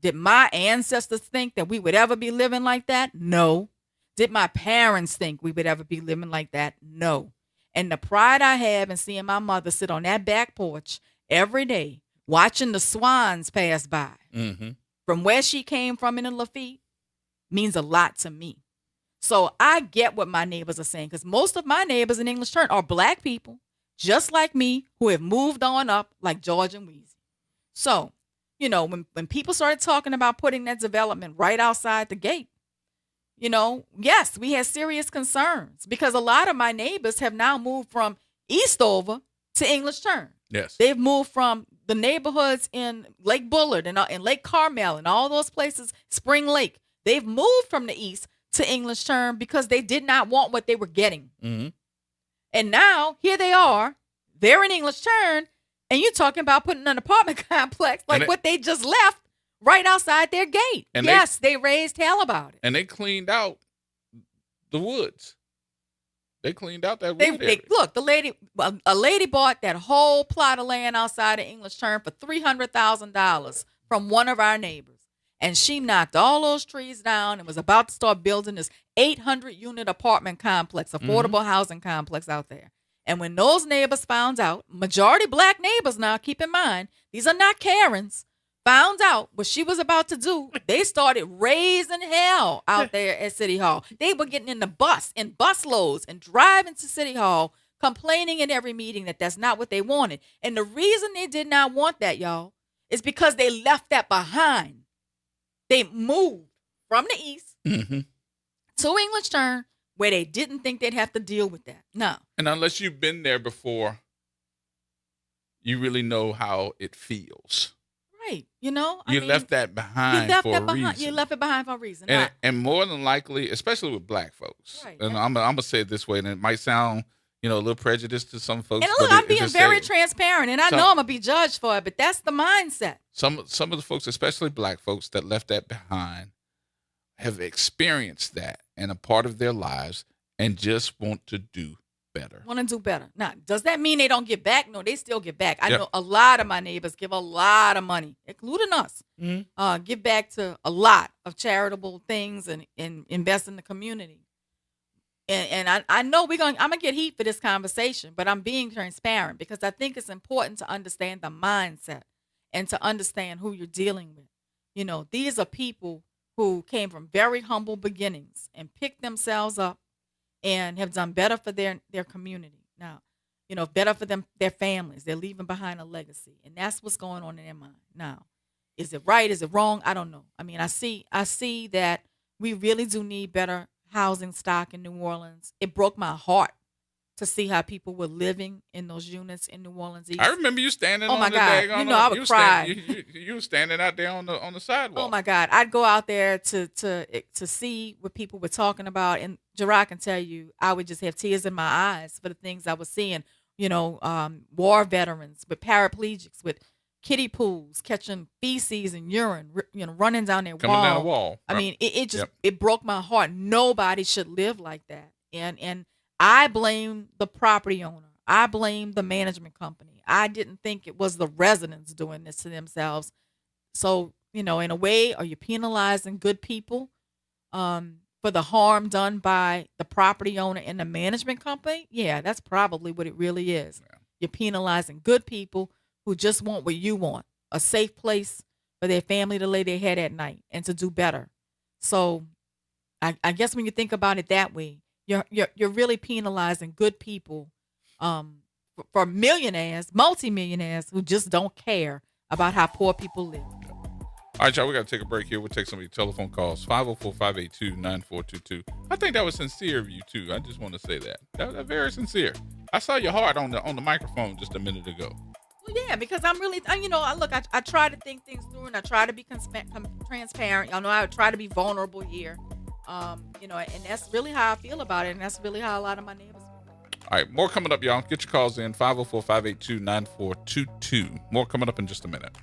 did my ancestors think that we would ever be living like that? No. Did my parents think we would ever be living like that? No. And the pride I have in seeing my mother sit on that back porch every day, watching the swans pass by, mm-hmm. from where she came from in the Lafitte, means a lot to me. So I get what my neighbors are saying, because most of my neighbors in English Turn are black people, just like me, who have moved on up like George and Wheezy. So, when people started talking about putting that development right outside the gate, yes, we had serious concerns, because a lot of my neighbors have now moved from Eastover to English Turn. Yes. They've moved from the neighborhoods in Lake Bullard and Lake Carmel and all those places, Spring Lake. They've moved from the east to English Turn because they did not want what they were getting. Mm-hmm. And now here they are. They're in English Turn, and you're talking about putting an apartment complex like what they just left right outside their gate. And yes, they raised hell about it. And they cleaned out the woods. They cleaned out that wood area. Look, a lady bought that whole plot of land outside of English Turn for $300,000 from one of our neighbors. And she knocked all those trees down and was about to start building this 800-unit apartment complex, affordable housing complex out there. And when those neighbors found out, majority black neighbors now, keep in mind, these are not Karens, found out what she was about to do, they started raising hell out there at City Hall. They were getting in bus loads and driving to City Hall, complaining in every meeting that that's not what they wanted. And the reason they did not want that, y'all, is because they left that behind. They moved from the east to English Turn, where they didn't think they'd have to deal with that. No. And unless you've been there before, you really know how it feels. Right. You left that behind for a reason. You left it behind for a reason. And more than likely, especially with black folks, right. And I'm going to say it this way, and it might sound, a little prejudiced to some folks. And look, I'm being very transparent, and I know I'm going to be judged for it, but that's the mindset. Some of the folks, especially black folks that left that behind, have experienced that and a part of their lives and just want to do better. Want to do better. Now, does that mean they don't give back? No, they still give back. I know a lot of my neighbors give a lot of money, including us, give back to a lot of charitable things and invest in the community. And I know I'm gonna get heat for this conversation, but I'm being transparent because I think it's important to understand the mindset and to understand who you're dealing with. These are people who came from very humble beginnings and picked themselves up and have done better for their community. Now, better for them, their families. They're leaving behind a legacy, and that's what's going on in their mind. Now, is it right? Is it wrong? I don't know. I mean, I see that we really do need better housing stock in New Orleans, it broke my heart to see how people were living in those units in New Orleans East. I remember you standing. Oh my on the God! daggone, You know I would cry. You were standing out there on the sidewalk. Oh my God! I'd go out there to see what people were talking about, and Gerard can tell you, I would just have tears in my eyes for the things I was seeing. You know, war veterans with paraplegics, with kiddie pools, catching feces and urine, running down their Coming wall. down the wall. I Right. mean, it just it broke my heart. Nobody should live like that, and I blame the property owner. I blame the management company. I didn't think it was the residents doing this to themselves. So, in a way, are you penalizing good people for the harm done by the property owner and the management company? Yeah, that's probably what it really is. Yeah. You're penalizing good people who just want what you want, a safe place for their family to lay their head at night and to do better. So I guess when you think about it that way, you're really penalizing good people for millionaires, multimillionaires who just don't care about how poor people live. All right, y'all, we got to take a break here. We'll take some of your telephone calls, 504-582-9422. I think that was sincere of you, too. I just want to say that. That was very sincere. I saw your heart on the microphone just a minute ago. Well, yeah, because I'm really, I try to think things through, and I try to be transparent. Y'all know I try to be vulnerable here. And that's really how I feel about it, and that's really how a lot of my neighbors feel. All right, more coming up, y'all. Get your calls in, 504-582-9422. More coming up in just a minute.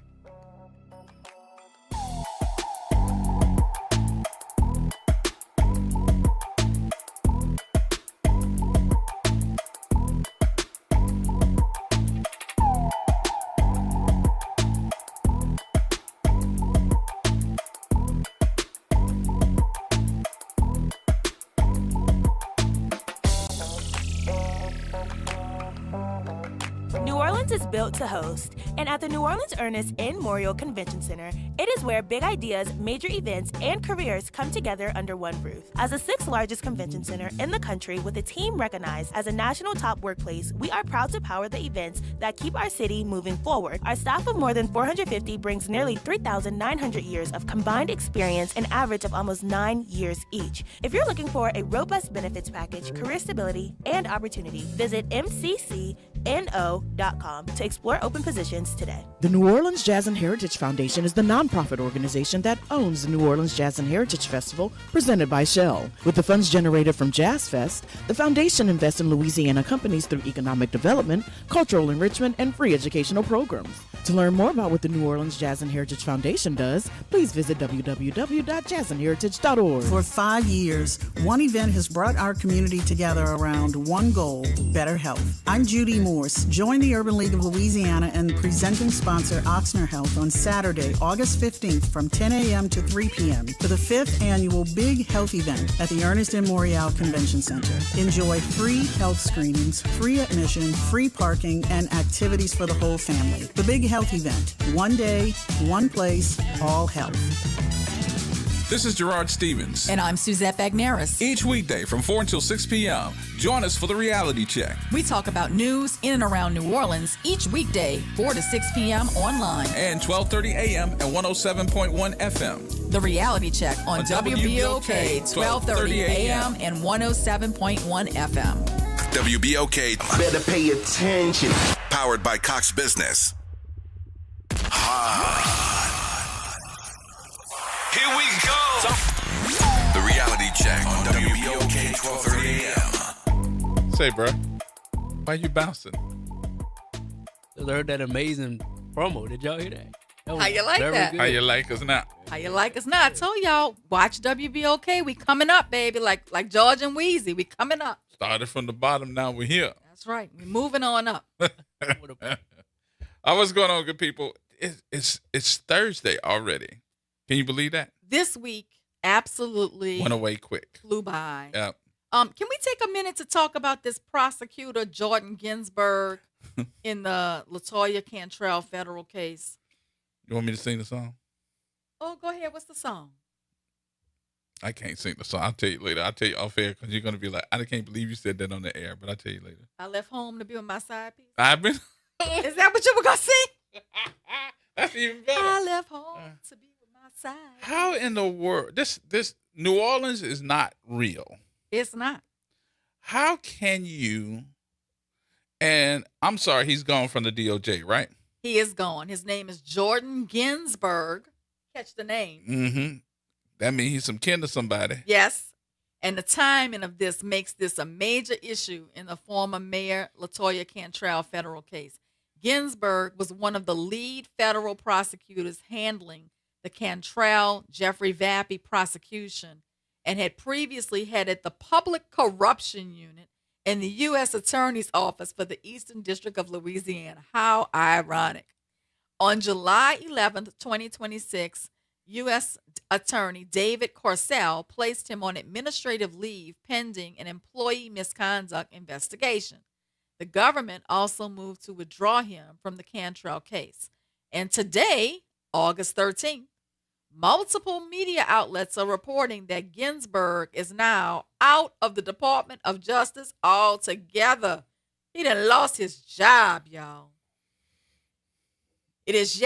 New Orleans is built to host, and at the New Orleans Ernest N. Memorial Convention Center, it is where big ideas, major events, and careers come together under one roof. As the 6th largest convention center in the country with a team recognized as a national top workplace, we are proud to power the events that keep our city moving forward. Our staff of more than 450 brings nearly 3,900 years of combined experience, an average of almost 9 years each. If you're looking for a robust benefits package, career stability, and opportunity, visit mccno.com to explore open positions today. The New Orleans Jazz and Heritage Foundation is the nonprofit organization that owns the New Orleans Jazz and Heritage Festival presented by Shell. With the funds generated from Jazz Fest, the foundation invests in Louisiana companies through economic development, cultural enrichment, and free educational programs. To learn more about what the New Orleans Jazz and Heritage Foundation does, please visit www.jazzandheritage.org. For 5 years, one event has brought our community together around one goal: better health. I'm Judy Morse. Join the Urban League of Louisiana and presenting sponsor Oxner Health on Saturday, August 15th from 10 a.m. to 3 p.m. for the 5th annual Big Health event at the Ernest M. Morial Convention Center. Enjoy free health screenings, free admission, free parking, and activities for the whole family. The Big Health event. One day, one place, all health. This is Gerard Stevens. And I'm Suzette Bagneris. Each weekday from 4 until 6 p.m., join us for the Reality Check. We talk about news in and around New Orleans each weekday, 4 to 6 p.m. online. And 12:30 a.m. and 107.1 FM. The Reality Check on WBOK, 12:30 a.m. and 107.1 FM. WBOK. Better pay attention. Powered by Cox Business. Here we go. The Reality Check on WBOK 12:30 a.m. Say, bro, why you bouncing? I heard that amazing promo. Did y'all hear that? How you like that? Good. How you like us now? How you like us now? I told y'all, watch WBOK. We coming up, baby. Like George and Wheezy. We coming up. Started from the bottom, now we're here. That's right. We moving on up. What's going on, good people? It's Thursday already. Can you believe that? This week absolutely went away quick. Flew by. Yep. Can we take a minute to talk about this prosecutor Jordan Ginsburg in the LaToya Cantrell federal case? You want me to sing the song? Oh, go ahead. What's the song? I can't sing the song. I'll tell you later. I'll tell you off air because you're going to be like, I can't believe you said that on the air, but I'll tell you later. I left home to be with my side piece. I've been. Is that what you were going to sing? That's even better. I left home to be with my side. How in the world? This New Orleans is not real. It's not. How can you? And I'm sorry, he's gone from the DOJ, right? He is gone. His name is Jordan Ginsburg. Catch the name. Mm-hmm. That means he's some kin to somebody. Yes. And the timing of this makes this a major issue in the former Mayor LaToya Cantrell federal case. Ginsburg was one of the lead federal prosecutors handling the Cantrell Jeffrey Vappy prosecution and had previously headed the Public Corruption Unit in the U.S. Attorney's Office for the Eastern District of Louisiana. How ironic. On July 11th, 2026, U.S. Attorney David Corsell placed him on administrative leave pending an employee misconduct investigation. The government also moved to withdraw him from the Cantrell case. And today, August 13th, multiple media outlets are reporting that Ginsburg is now out of the Department of Justice altogether. He done lost his job, y'all. It is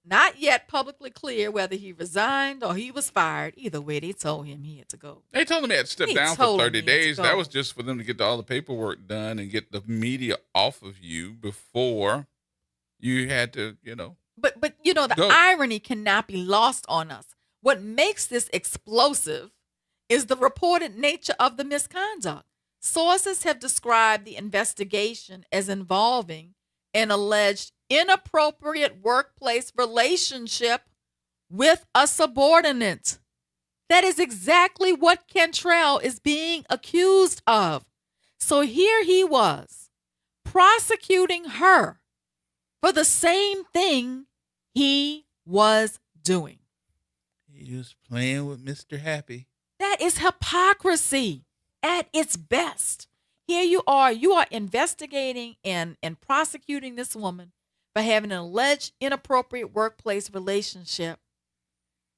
not yet publicly clear whether he resigned or he was fired. Either way, they told him he had to go. They told him he had to step down for 30 days. That was just for them to get all the paperwork done and get the media off of you before you had to, But the irony cannot be lost on us. What makes this explosive is the reported nature of the misconduct. Sources have described the investigation as involving an alleged inappropriate workplace relationship with a subordinate. That is exactly what Cantrell is being accused of. So here he was, prosecuting her for the same thing he was doing. He was playing with Mr. Happy. That is hypocrisy at its best. Here you are investigating and prosecuting this woman for having an alleged inappropriate workplace relationship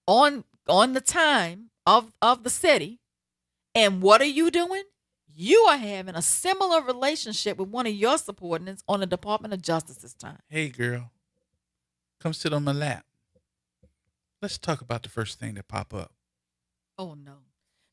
on the time of the city. And what are you doing? You are having a similar relationship with one of your subordinates on the Department of Justice this time. Hey, girl, come sit on my lap. Let's talk about the first thing that pop up. Oh, no.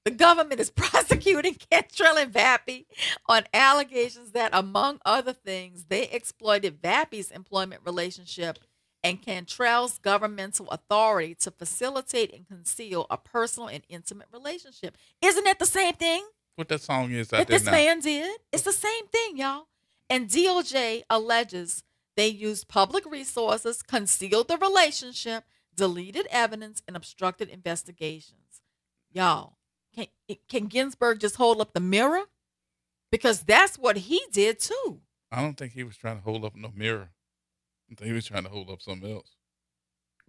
The government is prosecuting Cantrell and Vappy on allegations that, among other things, they exploited Vappy's employment relationship and Cantrell's governmental authority to facilitate and conceal a personal and intimate relationship. Isn't that the same thing? What that song is out That there this now. man did? It's the same thing, y'all. And DOJ alleges they used public resources, concealed the relationship, deleted evidence, and obstructed investigations. Y'all. Can Ginsburg just hold up the mirror? Because that's what he did too. I don't think he was trying to hold up no mirror. I think he was trying to hold up something else.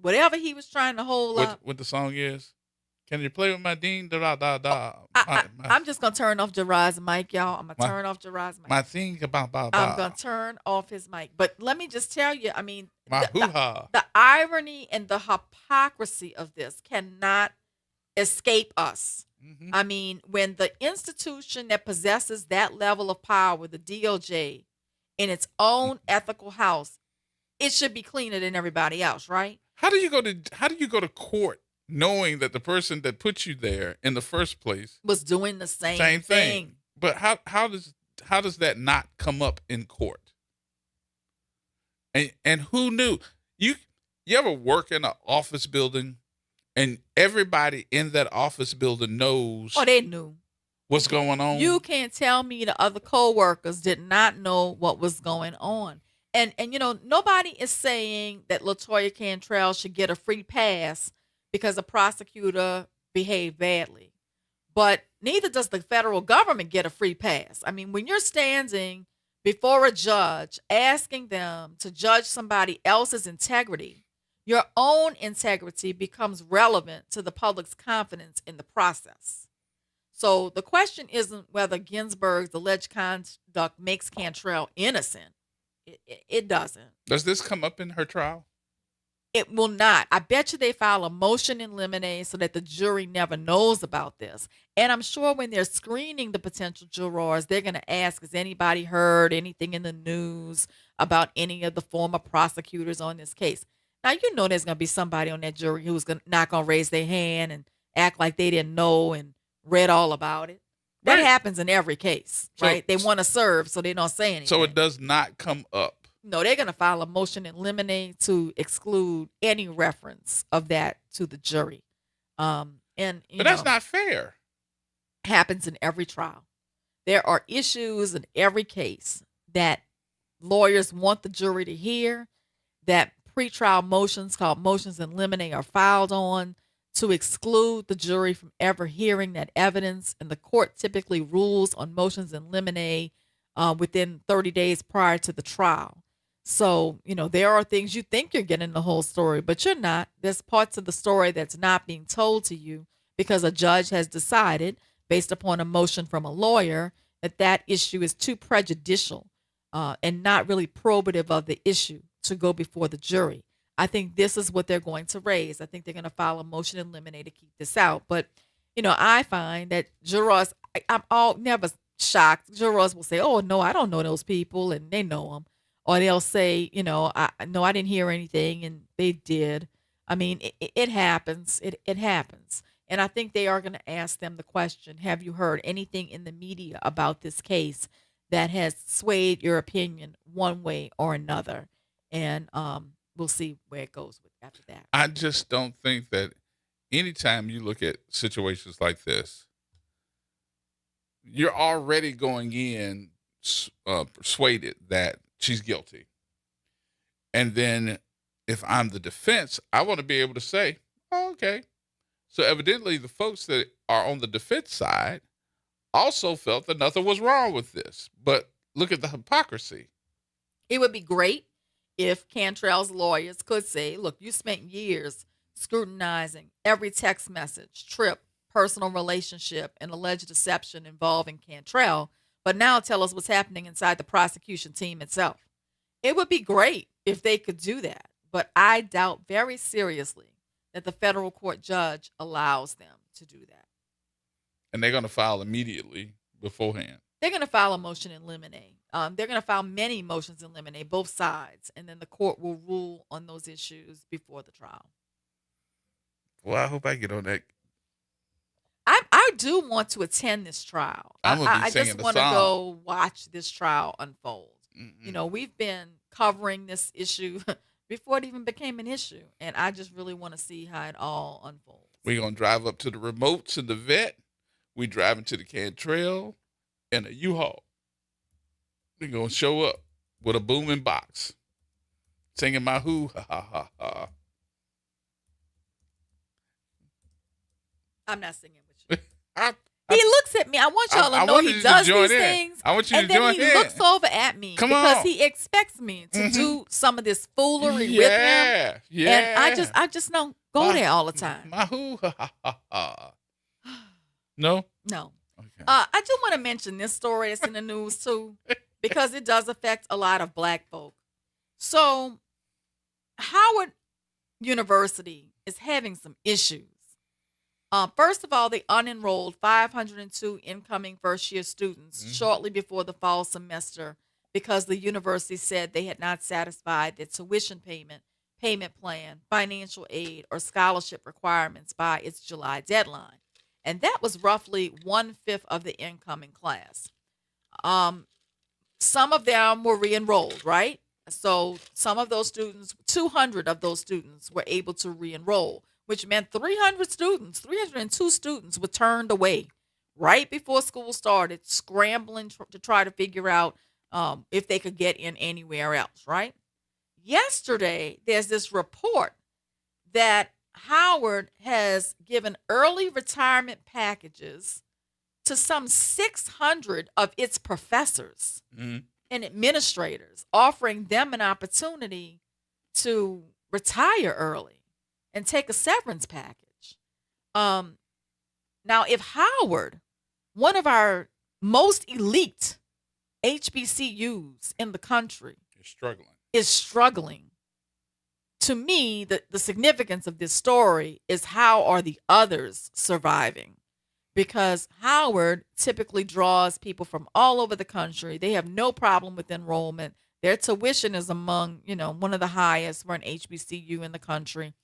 Whatever he was trying to hold up. What the song is? Can you play with my ding da da da? I'm just gonna turn off Gerod's mic, y'all. I'm gonna turn off Gerod's mic. My thing about I'm gonna turn off his mic. But let me just tell you, I mean, hoo-ha. The irony and the hypocrisy of this cannot escape us. Mm-hmm. I mean, when the institution that possesses that level of power, the DOJ, in its own ethical house, it should be cleaner than everybody else, right? How do you go to court knowing that the person that put you there in the first place was doing the same thing? But how does that not come up in court? And who knew? You ever work in an office building and everybody in that office building knows? Oh, they knew what's going on. You can't tell me the other co-workers did not know what was going on. And nobody is saying that LaToya Cantrell should get a free pass because a prosecutor behaved badly. But neither does the federal government get a free pass. I mean, when you're standing before a judge asking them to judge somebody else's integrity, your own integrity becomes relevant to the public's confidence in the process. So the question isn't whether Ginsburg's alleged conduct makes Cantrell innocent. It doesn't. Does this come up in her trial? It will not. I bet you they file a motion in limine so that the jury never knows about this. And I'm sure when they're screening the potential jurors, they're going to ask, has anybody heard anything in the news about any of the former prosecutors on this case? Now, there's going to be somebody on that jury who's not going to raise their hand act like they didn't know and read all about it. That happens in every case, right? They want to serve, so they don't say anything. So it does not come up. No, they're going to file a motion in limine to exclude any reference of that to the jury. But that's not fair. Happens in every trial. There are issues in every case that lawyers want the jury to hear, that pretrial motions called motions in limine are filed on to exclude the jury from ever hearing that evidence. And the court typically rules on motions in limine within 30 days prior to the trial. So, there are things you think you're getting the whole story, but you're not. There's parts of the story that's not being told to you because a judge has decided, based upon a motion from a lawyer, that issue is too prejudicial and not really probative of the issue to go before the jury. I think this is what they're going to raise. I think they're going to file a motion in limine to keep this out. But, I find that jurors, I'm never shocked. Jurors will say, oh, no, I don't know those people, and they know them. Or they'll say, I didn't hear anything, and they did. I mean, it happens. It happens. And I think they are going to ask them the question, have you heard anything in the media about this case that has swayed your opinion one way or another? And we'll see where it goes after that. I just don't think that anytime you look at situations like this, you're already going in persuaded that she's guilty. And then if I'm the defense, I want to be able to say, oh, okay. So evidently the folks that are on the defense side also felt that nothing was wrong with this. But look at the hypocrisy. It would be great if Cantrell's lawyers could say, look, you spent years scrutinizing every text message, trip, personal relationship, and alleged deception involving Cantrell, but now tell us what's happening inside the prosecution team itself. It would be great if they could do that, but I doubt very seriously that the federal court judge allows them to do that. And they're going to file immediately beforehand. They're going to file a motion in limine. They're going to file many motions in limine, both sides, and then the court will rule on those issues before the trial. Well, I hope I get on that. I do want to attend this trial. I just want to go watch this trial unfold. Mm-hmm. We've been covering this issue before it even became an issue, and I just really want to see how it all unfolds. We're going to drive up to the remotes in the vet. We driving to the Cantrell in a U-Haul. We're going to show up with a booming box, singing my who, ha, ha, ha, ha. I'm not singing with you. He looks at me. I want y'all to know he does these things. I want you to join in. And then he looks over at me because he expects me to do some of this foolery with him. Yeah. And I just don't go there all the time. Mahoo. No? No. Okay. I do want to mention this story that's in the news too, because it does affect a lot of black folk. So Howard University is having some issues. First of all, they unenrolled 502 incoming first-year students shortly before the fall semester because the university said they had not satisfied their tuition payment plan, financial aid, or scholarship requirements by its July deadline. And that was roughly 1/5 of the incoming class. Some of them were re-enrolled, right? So some of those students, 200 of those students were able to re-enroll, which meant 302 students were turned away right before school started, scrambling to try to figure out if they could get in anywhere else, right? Yesterday, there's this report that Howard has given early retirement packages to some 600 of its professors and administrators, offering them an opportunity to retire early and take a severance package. Now, if Howard, one of our most elite HBCUs in the country, is struggling, to me, the significance of this story is how are the others surviving? Because Howard typically draws people from all over the country. They have no problem with enrollment. Their tuition is among, one of the highest for an HBCU in the country.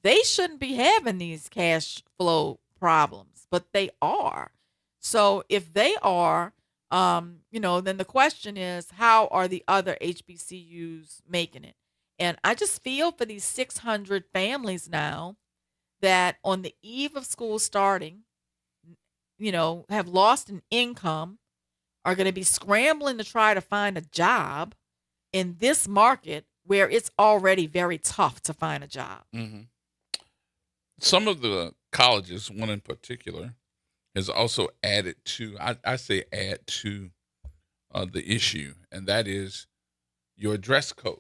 they shouldn't be having these cash flow problems, but they are. So if they are, then the question is, how are the other HBCUs making it? And I just feel for these 600 families now that on the eve of school starting, have lost an income, are going to be scrambling to try to find a job in this market where it's already very tough to find a job. Mm-hmm. Some of the colleges, one in particular, has also added to, I say add to the issue, and that is your dress code.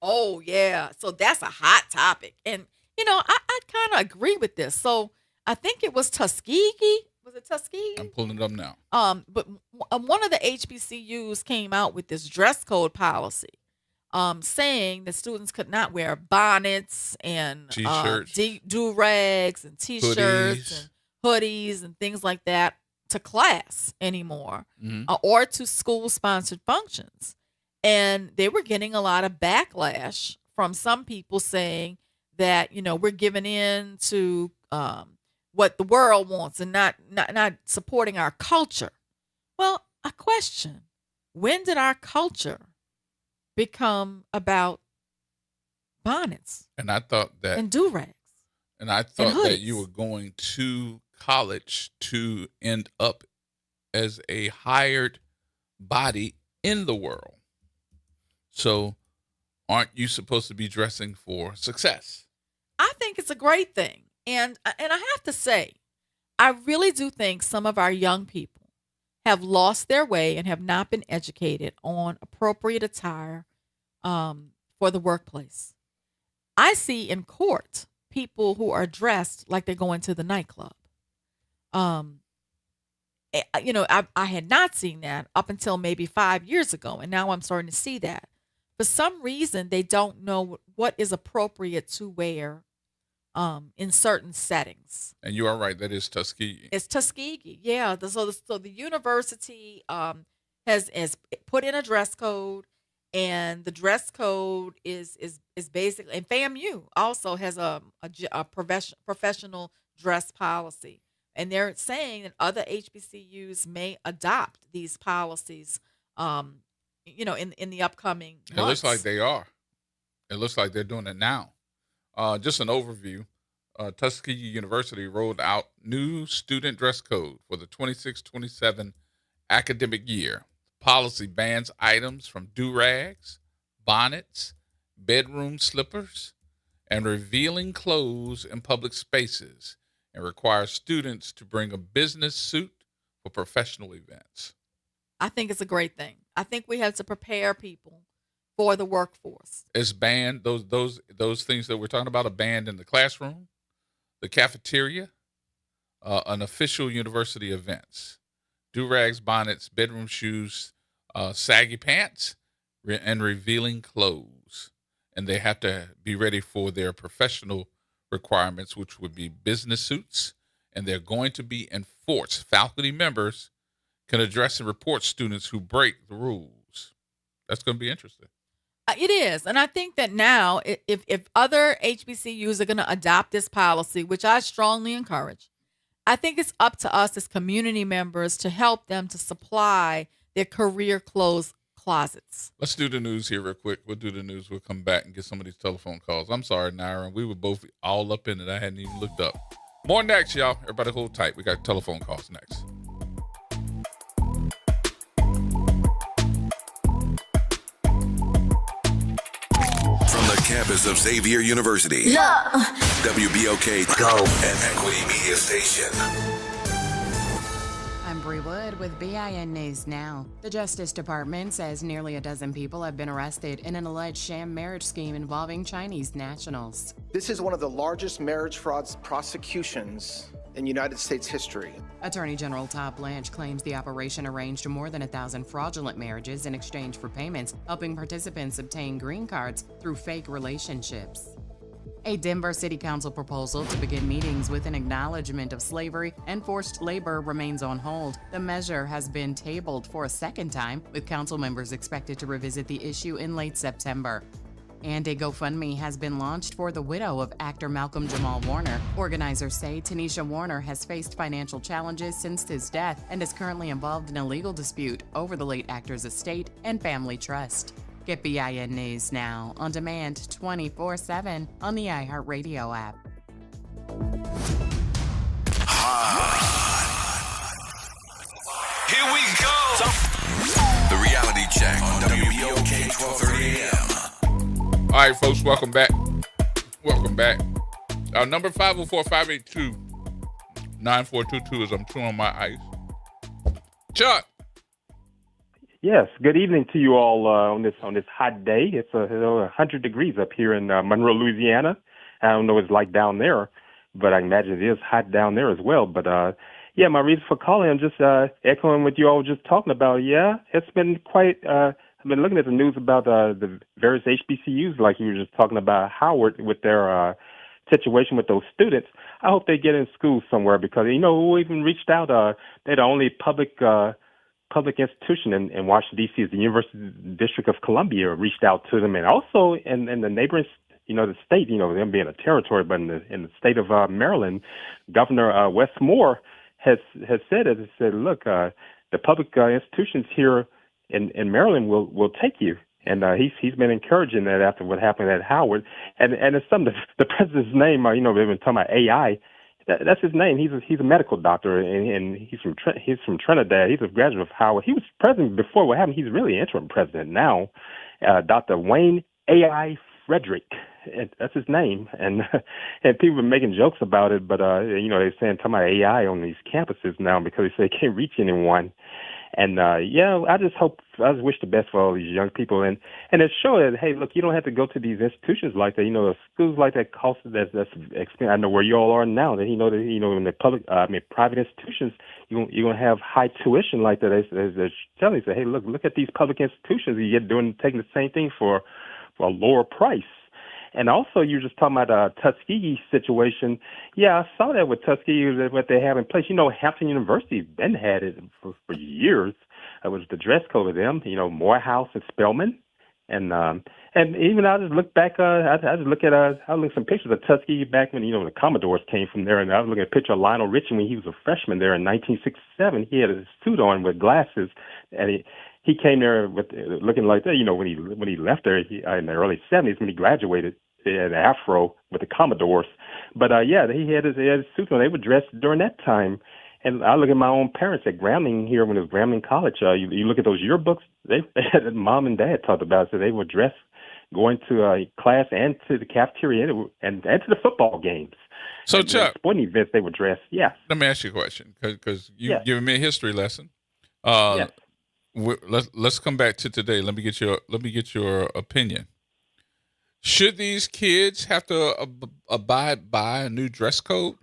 Oh, yeah. So that's a hot topic. And, I kind of agree with this. So I think it was Tuskegee. Was it Tuskegee? I'm pulling it up now. But one of the HBCUs came out with this dress code policy, saying that students could not wear bonnets and T-shirts, do-rags and T-shirts and hoodies and things like that to class anymore, or to school-sponsored functions. And they were getting a lot of backlash from some people saying that, we're giving in to what the world wants and not supporting our culture. Well, a question: when did our culture become about bonnets? And I thought that and do-rags. And I thought that you were going to college to end up as a hired body in the world. So aren't you supposed to be dressing for success? I think it's a great thing. And I have to say, I really do think some of our young people have lost their way and have not been educated on appropriate attire for the workplace. I see in court people who are dressed like they're going to the nightclub. I had not seen that up until maybe 5 years ago, and now I'm starting to see that. For some reason, they don't know what is appropriate to wear in certain settings. And you are right, that is Tuskegee. It's Tuskegee, yeah. So the university has put in a dress code, and the dress code is basically, and FAMU also has a professional dress policy, and they're saying that other HBCUs may adopt these policies, in the upcoming months. It looks like they are. It looks like they're doing it now. Just an overview. Tuskegee University rolled out new student dress code for the 26-27 academic year. Policy bans items from do-rags, bonnets, bedroom slippers, and revealing clothes in public spaces, and requires students to bring a business suit for professional events. I think it's a great thing. I think we have to prepare people for the workforce. It's banned. Those things that we're talking about are banned in the classroom, the cafeteria, and official university events. Do-rags, bonnets, bedroom shoes, saggy pants, and revealing clothes. And they have to be ready for their professional requirements, which would be business suits, and they're going to be enforced. Faculty members can address and report students who break the rules. That's going to be interesting. It is. And I think that now, if other HBCUs are going to adopt this policy, which I strongly encourage, I think it's up to us as community members to help them to supply their career clothes closets. Let's do the news here real quick. We'll do the news. We'll come back and get some of these telephone calls. I'm sorry, Naira. We were both all up in it. I hadn't even looked up. More next, y'all. Everybody hold tight. We got telephone calls next. From the campus of Xavier University, WBOK Go and Equity Media Station. I'm Bree Wood with BIN News Now. The Justice Department says nearly a dozen people have been arrested in an alleged sham marriage scheme involving Chinese nationals. This is one of the largest marriage fraud prosecutions in United States history. Attorney General Todd Blanche claims the operation arranged more than 1,000 fraudulent marriages in exchange for payments, helping participants obtain green cards through fake relationships. A Denver City Council proposal to begin meetings with an acknowledgement of slavery and forced labor remains on hold. The measure has been tabled for a second time, with council members expected to revisit the issue in late September. And a GoFundMe has been launched for the widow of actor Malcolm Jamal Warner. Organizers say Tanisha Warner has faced financial challenges since his death and is currently involved in a legal dispute over the late actor's estate and family trust. Get BIN News now on demand 24/7 on the iHeartRadio app. Here we go. The reality check on WBOK 1230 AM. All right, folks, welcome back. Welcome back. Our number 504-582-9422 as I'm chewing my ice. Chuck. Yes, good evening to you all on this hot day. It's 100 degrees up here in Monroe, Louisiana. I don't know what it's like down there, but I imagine it is hot down there as well. But yeah, my reason for calling, I'm just echoing what you all were just talking about. Yeah, it's been quite. I've been looking at the news about the various HBCUs, like you were just talking about Howard with their situation with those students. I hope they get in school somewhere because who even reached out. They're the only public institution in Washington D.C. is the University District of Columbia reached out to them, and also in the neighboring, the state, them being a territory, but in the state of Maryland, Governor Wes Moore has said it. He said, look, the public institutions here in Maryland will take you. And he's been encouraging that after what happened at Howard. And it's something, the president's name, they've been talking about AI. That's his name. He's a medical doctor, and he's from Trinidad. He's a graduate of Howard. He was president before what happened. He's really interim president now. Dr. Wayne A.I. Frederick. That's his name, and people are making jokes about it, but they're saying talking about AI on these campuses now because they say they can't reach anyone. And I just wish the best for all these young people, and it show that hey, look, you don't have to go to these institutions like that. Schools like that cost that's expensive. I know where you all are now. That in the private institutions, you're gonna have high tuition like that. They're telling you, say, hey, look at these public institutions. You get taking the same thing for a lower price. And also, you're just talking about Tuskegee situation. Yeah, I saw that with Tuskegee, what they have in place. Hampton University's been had it for years. It was the dress code of them, Morehouse and Spelman. And even I just look back, I look at some pictures of Tuskegee back when, the Commodores came from there. And I was looking at a picture of Lionel Richie when he was a freshman there in 1967. He had a suit on with glasses, and he came there with looking like that. When he left there in the early 70s, when he graduated, he had an afro with the Commodores. But he had his suit on. They were dressed during that time. And I look at my own parents at Grambling here when it was Grambling College. You look at those yearbooks. They had mom and dad talked about it. So they were dressed going to class and to the cafeteria and to the football games. So and Chuck, sporting events they were dressed. Yeah. Let me ask you a question because you've given me a history lesson. Yes. Let's come back to today. Let me get your opinion. Should these kids have to abide by a new dress code,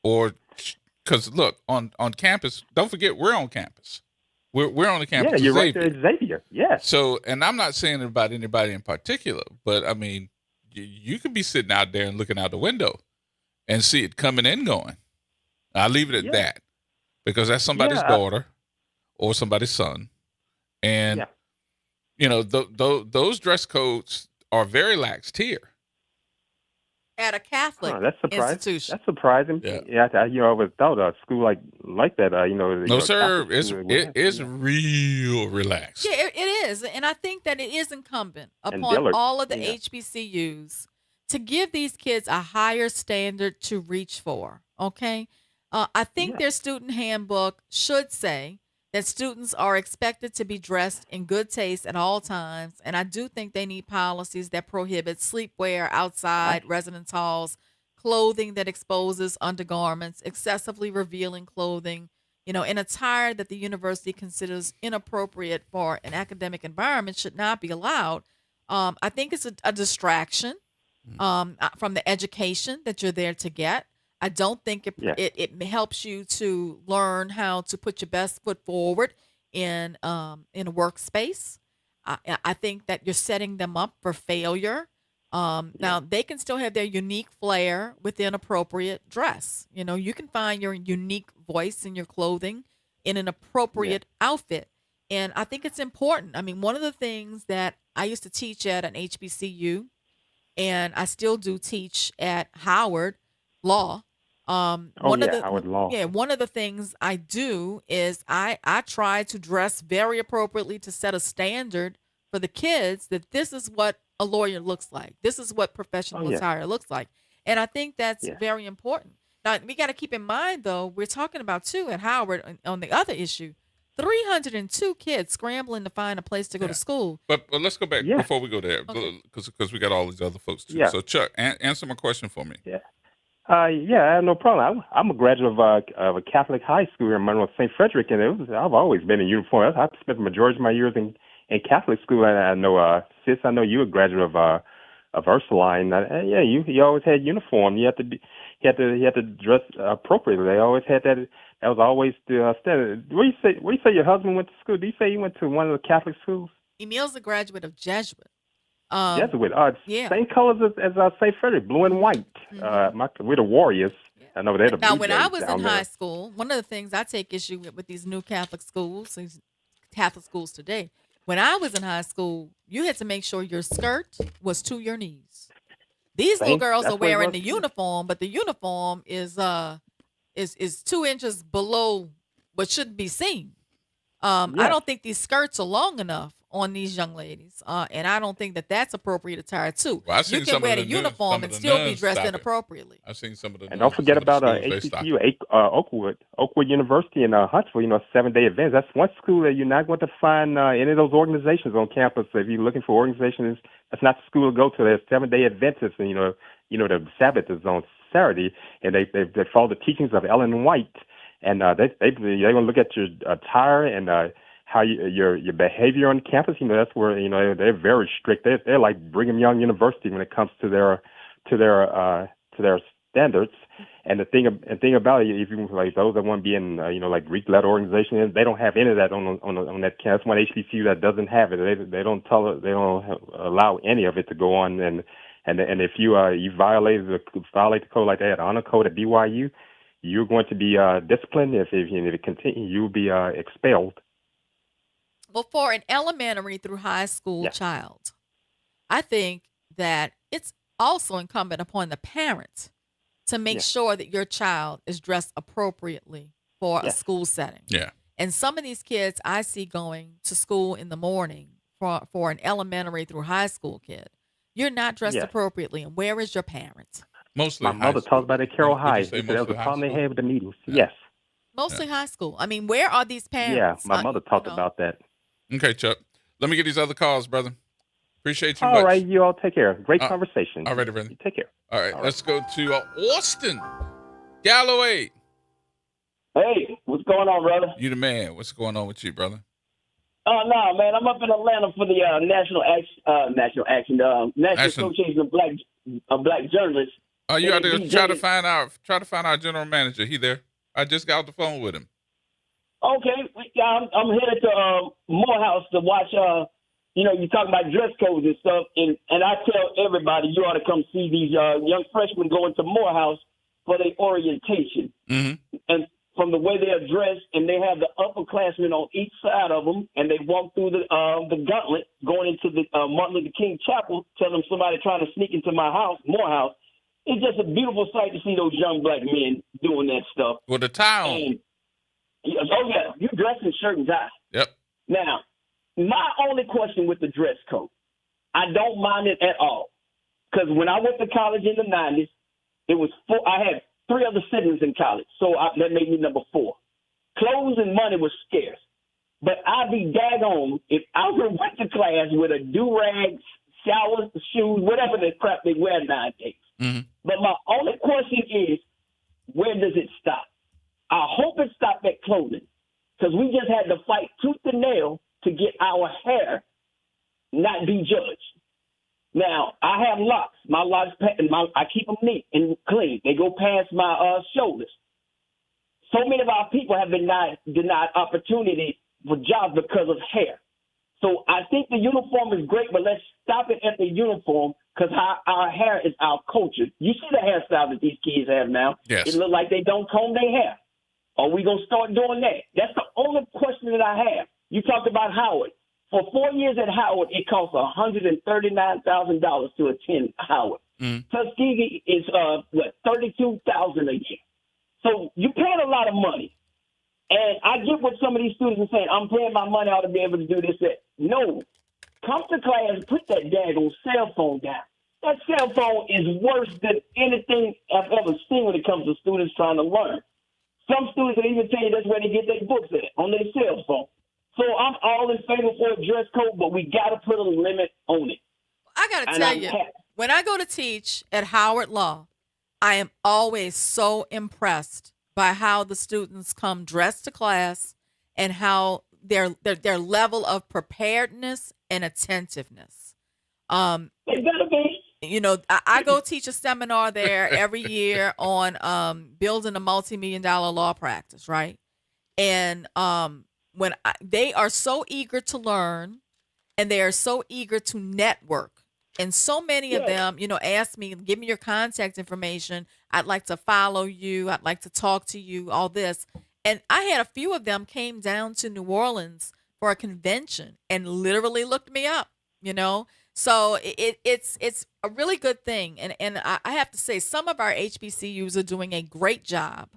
or because look on campus? Don't forget we're on campus. We're on the campus. Yeah, you're of right there at Xavier. Yeah. So, and I'm not saying about anybody in particular, but I mean, you could be sitting out there and looking out the window and see it coming and going. I'll leave it at that because that's somebody's daughter or somebody's son. And, those dress codes are very lax here. At a Catholic institution. That's surprising. Yeah, I would have thought a school like that, No, sir. It is real relaxed. Yeah, it is. And I think that it is incumbent upon all of the HBCUs to give these kids a higher standard to reach for, okay? I think their student handbook should say that students are expected to be dressed in good taste at all times. And I do think they need policies that prohibit sleepwear outside residence halls, clothing that exposes undergarments, excessively revealing clothing, an attire that the university considers inappropriate for an academic environment should not be allowed. I think it's a distraction from the education that you're there to get. I don't think it helps you to learn how to put your best foot forward in a workspace. I think that you're setting them up for failure. Now, they can still have their unique flair within appropriate dress. You can find your unique voice in your clothing in an appropriate outfit. And I think it's important. I mean, one of the things that I used to teach at an HBCU and I still do teach at Howard Law. Howard Law. Yeah, one of the things I do is I try to dress very appropriately to set a standard for the kids that this is what a lawyer looks like. This is what professional attire looks like. And I think that's very important. Now, we got to keep in mind, though, we're talking about, too, at Howard on the other issue, 302 kids scrambling to find a place to go to school. But let's go back before we go there, because we got all these other folks, too. Yeah. So, Chuck, answer my question for me. Yeah. I have no problem. I'm a graduate of a Catholic high school here in Monroe, St. Frederick, and I've always been in uniform. I've spent the majority of my years in Catholic school, and I know, sis, I know you a graduate of Ursuline. You always had uniform. You had to dress appropriately. They always had that. That was always the standard. Where do you say your husband went to school? Do you say he went to one of the Catholic schools? Emil's a graduate of Jesuit. Jesuit. Same colors as St. Frederick, blue and white. We're the Warriors. I know they're the Now, Blue when Jays I was down in there. high school, one of the things I take issue with these new Catholic schools, these Catholic schools today, when I was in high school, you had to make sure your skirt was to your knees. These little girls That's are what it wearing was. the uniform, but the uniform is 2 inches below what should be seen. I don't think these skirts are long enough on these young ladies, and I don't think that that's appropriate attire too. Well, I've you seen can some wear of the the uniform nuns- and some of the still be nuns dressed stop it. inappropriately. I've seen some of the And don't forget about HBCU, Oakwood University in Huntsville. 7-day events. That's one school that you're not going to find any of those organizations on campus. If you're looking for organizations, that's not the school to go to. There's 7-day Adventists, and the Sabbath is on Saturday, and they follow the teachings of Ellen White, and they're going to look at your attire and how your behavior on campus. That's where they're very strict. They're like Brigham Young University when it comes to their standards. And the thing about it, if you like those that want to be in like Greek-led organizations, they don't have any of that on that campus. That's one HBCU that doesn't have it. They don't allow any of it to go on. And if you violate the code like that, honor code at BYU, you're going to be disciplined. If it continues, you'll be expelled. Well, for an elementary through high school child, I think that it's also incumbent upon the parents to make sure that your child is dressed appropriately for a school setting. Yeah. And some of these kids I see going to school in the morning for an elementary through high school kid, you're not dressed appropriately. And where is your parent? Mostly my mother talked about it at Carroll High. say That was the mostly high problem they school? had with the meetings. Yes. Mostly high school. I mean, where are these parents? Yeah, my mother talked about that. Okay, Chuck. Let me get these other calls, brother. Appreciate you All much. right, you all take care. Great conversation. All right, brother. You take care. All right, let's go to Austin Galloway. Hey, what's going on, brother? You the man. What's going on with you, brother? Oh, no, man. I'm up in Atlanta for the National Association of Black Journalists. Oh, you out there NABJ. try to find our general manager. He there? I just got off the phone with him. Okay, I'm headed to Morehouse to watch. You talking about dress codes and stuff, and I tell everybody you ought to come see these young freshmen going to Morehouse for their orientation. Mm-hmm. And from the way they're dressed, and they have the upperclassmen on each side of them, and they walk through the gauntlet going into the Martin Luther King Chapel, tell them somebody trying to sneak into my house, Morehouse. It's just a beautiful sight to see those young black men doing that stuff. With the tie on. And, oh, yeah, you dress in shirt and tie. Yep. Now, my only question with the dress code, I don't mind it at all. Because when I went to college in the 90s, I had 3 other siblings in college, so that made me number 4. Clothes and money was scarce. But I'd be daggone if I went to class with a do-rag, showers, shoes, whatever the crap they wear nowadays. Mm-hmm. But my only question is, where does it stop? I hope it stopped at clothing, because we just had to fight tooth and nail to get our hair not be judged. Now, I have locks. My locks, I keep them neat and clean. They go past my shoulders. So many of our people have been denied opportunity for jobs because of hair. So I think the uniform is great, but let's stop it at the uniform, because our hair is our culture. You see the hairstyle that these kids have now. Yes. It look like they don't comb their hair. Are we going to start doing that? That's the only question that I have. You talked about Howard. For 4 years at Howard, it costs $139,000 to attend Howard. Tuskegee is $32,000 a year. So you're paying a lot of money. And I get what some of these students are saying. I'm paying my money, I ought to be able to do this, that. No. Come to class, put that daggone cell phone down. That cell phone is worse than anything I've ever seen when it comes to students trying to learn. Some students will even tell you that's where they get their books at, on their cell phone. So I'm all in favor for a dress code, but we got to put a limit on it. I got to tell you, when I go to teach at Howard Law, I am always so impressed by how the students come dressed to class and how their level of preparedness and attentiveness. It better be. You know, I go teach a seminar there every year on building a multi-million-dollar law practice, right? And they are so eager to learn, and they are so eager to network. And so many of them, you know, ask me, give me your contact information. I'd like to follow you. I'd like to talk to you, all this. And I had a few of them came down to New Orleans for a convention and literally looked me up, you know. So it's a really good thing. And I have to say, some of our HBCUs are doing a great job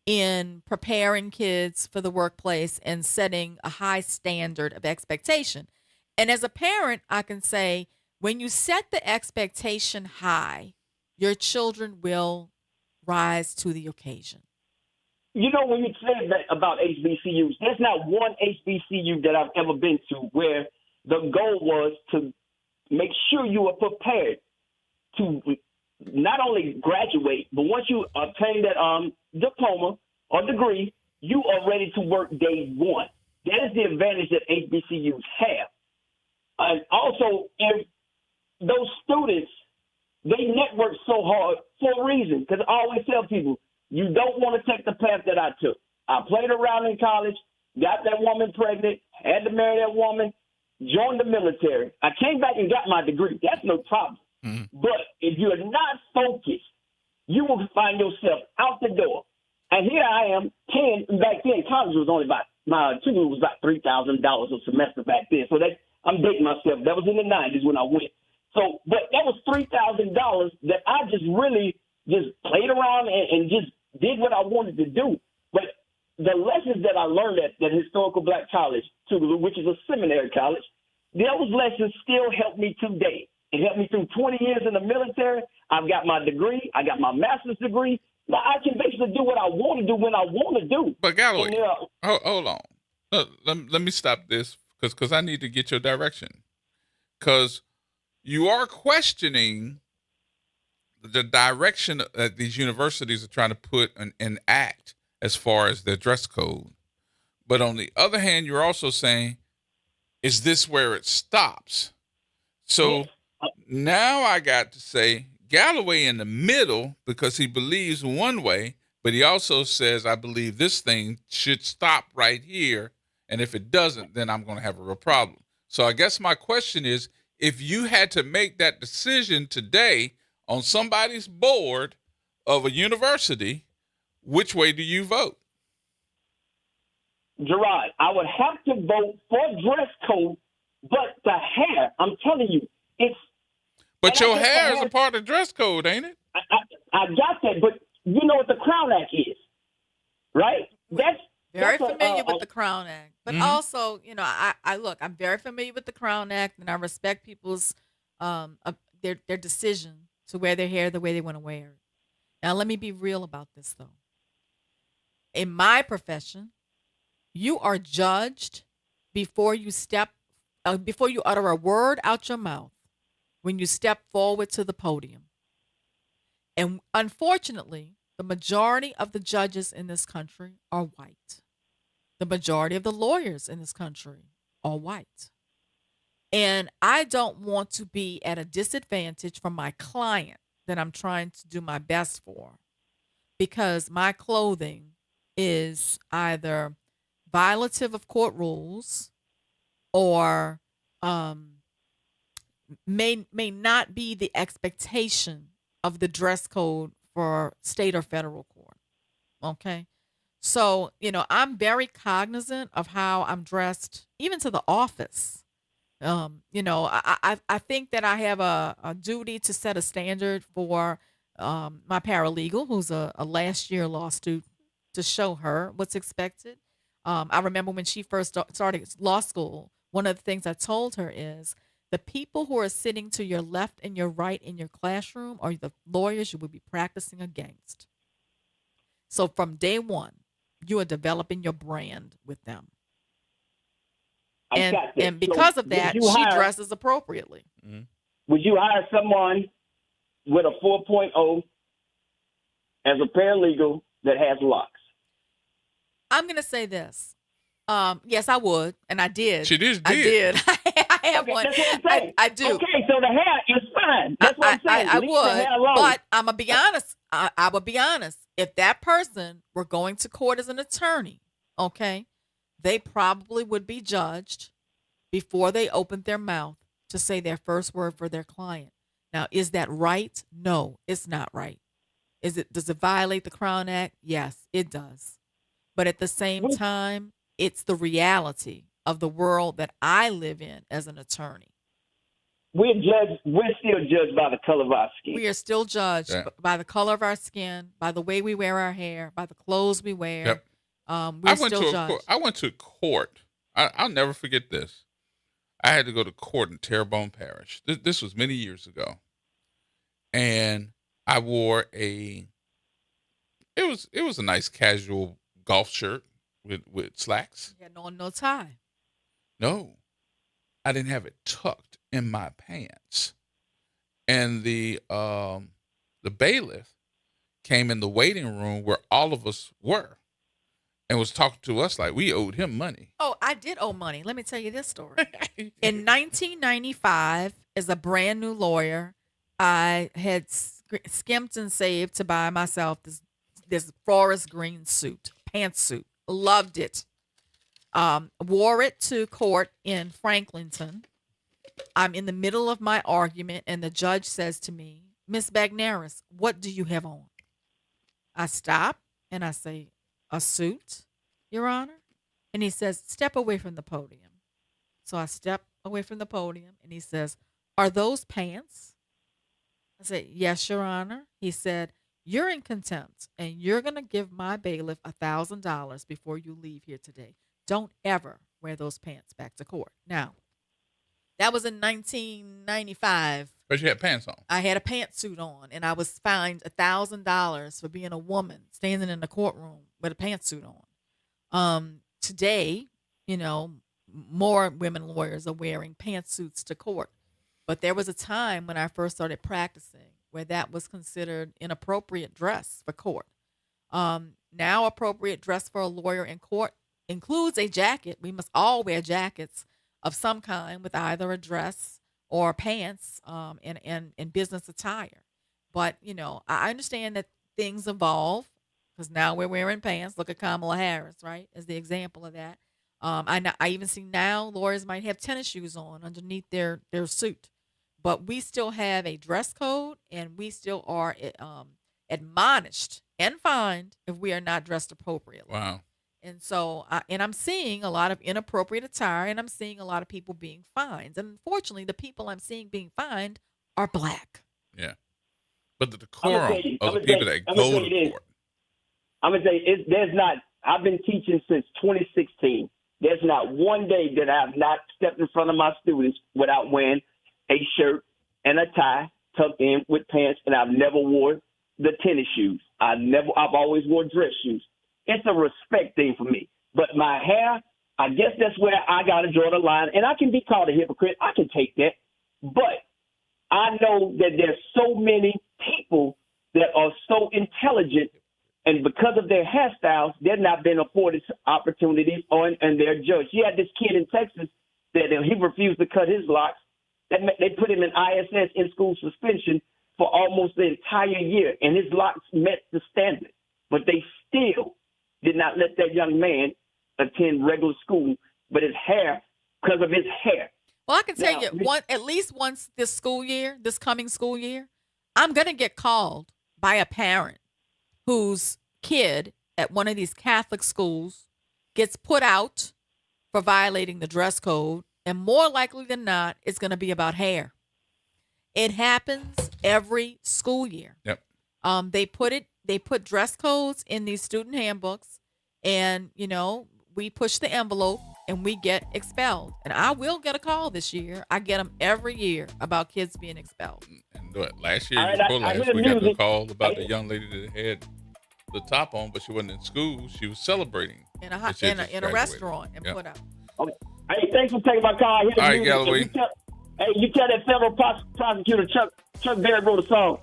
in preparing kids for the workplace and setting a high standard of expectation. And as a parent, I can say, when you set the expectation high, your children will rise to the occasion. You know, when you said that about HBCUs, there's not one HBCU that I've ever been to where the goal was to make sure you are prepared to not only graduate, but once you obtain that diploma or degree, you are ready to work day one. That is the advantage that HBCUs have. And also, if those students, they network so hard for a reason, because I always tell people, you don't want to take the path that I took. I played around in college, got that woman pregnant, had to marry that woman, joined the military. I came back and got my degree. That's no problem. But if you're not focused, you will find yourself out the door. And here I am paying, back then, college was only about, my tuition was about $3,000 a semester back then. So I'm dating myself. That was in the 90s when I went. So, but that was $3,000 that I just really just played around and just did what I wanted to do. But the lessons that I learned at that historical black college, Tougaloo, which is a seminary college, those lessons still help me today. It helped me through 20 years in the military. I've got my degree. I got my master's degree. Now I can basically do what I want to do when I want to do. But Galloway, hold on. Let me stop this because I need to get your direction. Because you are questioning the direction that these universities are trying to put and act as far as their dress code. But on the other hand, you're also saying, is this where it stops? So now I got to say Galloway in the middle because he believes one way, but he also says, I believe this thing should stop right here. And if it doesn't, then I'm going to have a real problem. So I guess my question is, if you had to make that decision today on somebody's board of a university, which way do you vote? Gerard, I would have to vote for dress code, but the hair, I'm telling you, it's... But your hair is a part of dress code, ain't it? I got that, but you know what the Crown Act is, right? That's very familiar with the Crown Act. But also, you know, I'm very familiar with the Crown Act, and I respect people's their decision to wear their hair the way they want to wear it. Now, let me be real about this, though. In my profession, you are judged before you utter a word out your mouth when you step forward to the podium. And unfortunately, the majority of the judges in this country are white. The majority of the lawyers in this country are white. And I don't want to be at a disadvantage from my client that I'm trying to do my best for, because my clothing is either violative of court rules or may not be the expectation of the dress code for state or federal court. Okay. So, you know, I'm very cognizant of how I'm dressed, even to the office. I think that I have a duty to set a standard for my paralegal, who's a last year law student, to show her what's expected. I remember when she first started law school, one of the things I told her is the people who are sitting to your left and your right in your classroom are the lawyers you will be practicing against. So from day one, you are developing your brand with them. And because of that, she dresses appropriately. Would you hire someone with a 4.0 as a paralegal that has locks? I'm going to say this. Yes, I would, and I did. She just I did. did. I have one. That's what I'm saying. I do. Okay, so the hair is fine. That's what I'm saying. I Leave the hair would, alone. but I'm going to be honest. I would be honest. If that person were going to court as an attorney, okay, they probably would be judged before they opened their mouth to say their first word for their client. Now, is that right? No, it's not right. Does it violate the Crown Act? Yes, it does. But at the same time, it's the reality of the world that I live in as an attorney. We're still judged by the color of our skin. We are still judged by the color of our skin, by the way we wear our hair, by the clothes we wear. Yep. We're still judged. I went to court. I'll never forget this. I had to go to court in Terrebonne Parish. This was many years ago. And I wore it was a nice casual golf shirt with slacks. You had no tie. No, I didn't have it tucked in my pants. And the bailiff came in the waiting room where all of us were and was talking to us like we owed him money. Oh, I did owe money. Let me tell you this story. In 1995, as a brand new lawyer, I had skimped and saved to buy myself this forest green pantsuit. Loved it. Wore it to court in Franklinton. I'm in the middle of my argument, and the judge says to me, "Miss Bagnaris, what do you have on?" I stop, and I say, "A suit, Your Honor." And he says, "Step away from the podium." So I step away from the podium, and he says, "Are those pants?" I said, "Yes, Your Honor." He said, "You're in contempt, and you're going to give my bailiff $1,000 before you leave here today. Don't ever wear those pants back to court." Now, that was in 1995. But you had pants on. I had a pantsuit on, and I was fined $1,000 for being a woman standing in the courtroom with a pantsuit on. Today, more women lawyers are wearing pantsuits to court. But there was a time when I first started practicing where that was considered inappropriate dress for court. Now, appropriate dress for a lawyer in court includes a jacket. We must all wear jackets of some kind with either a dress or pants and business attire. But, I understand that things evolve because now we're wearing pants. Look at Kamala Harris, right, as the example of that. I even see now lawyers might have tennis shoes on underneath their suit. But we still have a dress code, and we still are admonished and fined if we are not dressed appropriately. Wow. And so, I'm seeing a lot of inappropriate attire, and I'm seeing a lot of people being fined. And unfortunately, the people I'm seeing being fined are Black. Yeah. But the decorum of the people that go to court. I'm going to say, I've been teaching since 2016. There's not one day that I've not stepped in front of my students without wearing a shirt and a tie tucked in with pants, and I've never wore the tennis shoes. I've always wore dress shoes. It's a respect thing for me. But my hair, I guess that's where I got to draw the line. And I can be called a hypocrite. I can take that. But I know that there's so many people that are so intelligent, and because of their hairstyles, they're not being afforded opportunities and they're judged. You had this kid in Texas that he refused to cut his locks. They put him in ISS, in school suspension, for almost the entire year, and his locks met the standard. But they still did not let that young man attend regular school, but his hair, because of his hair. Well, I can tell you, at least once this coming school year, I'm going to get called by a parent whose kid at one of these Catholic schools gets put out for violating the dress code And more likely than not, it's going to be about hair. It happens every school year. Yep. They put dress codes in these student handbooks, and we push the envelope and we get expelled. And I will get a call this year. I get them every year about kids being expelled. And last year, I before last, we got the music. call about the young lady that had the top on, but she wasn't in school. She was celebrating In a that she had just in a graduated. restaurant and Yep. put out. Okay. Hey, thanks for taking my call. Here's the All right, music. Galloway. You tell that federal prosecutor Chuck Berry wrote a song.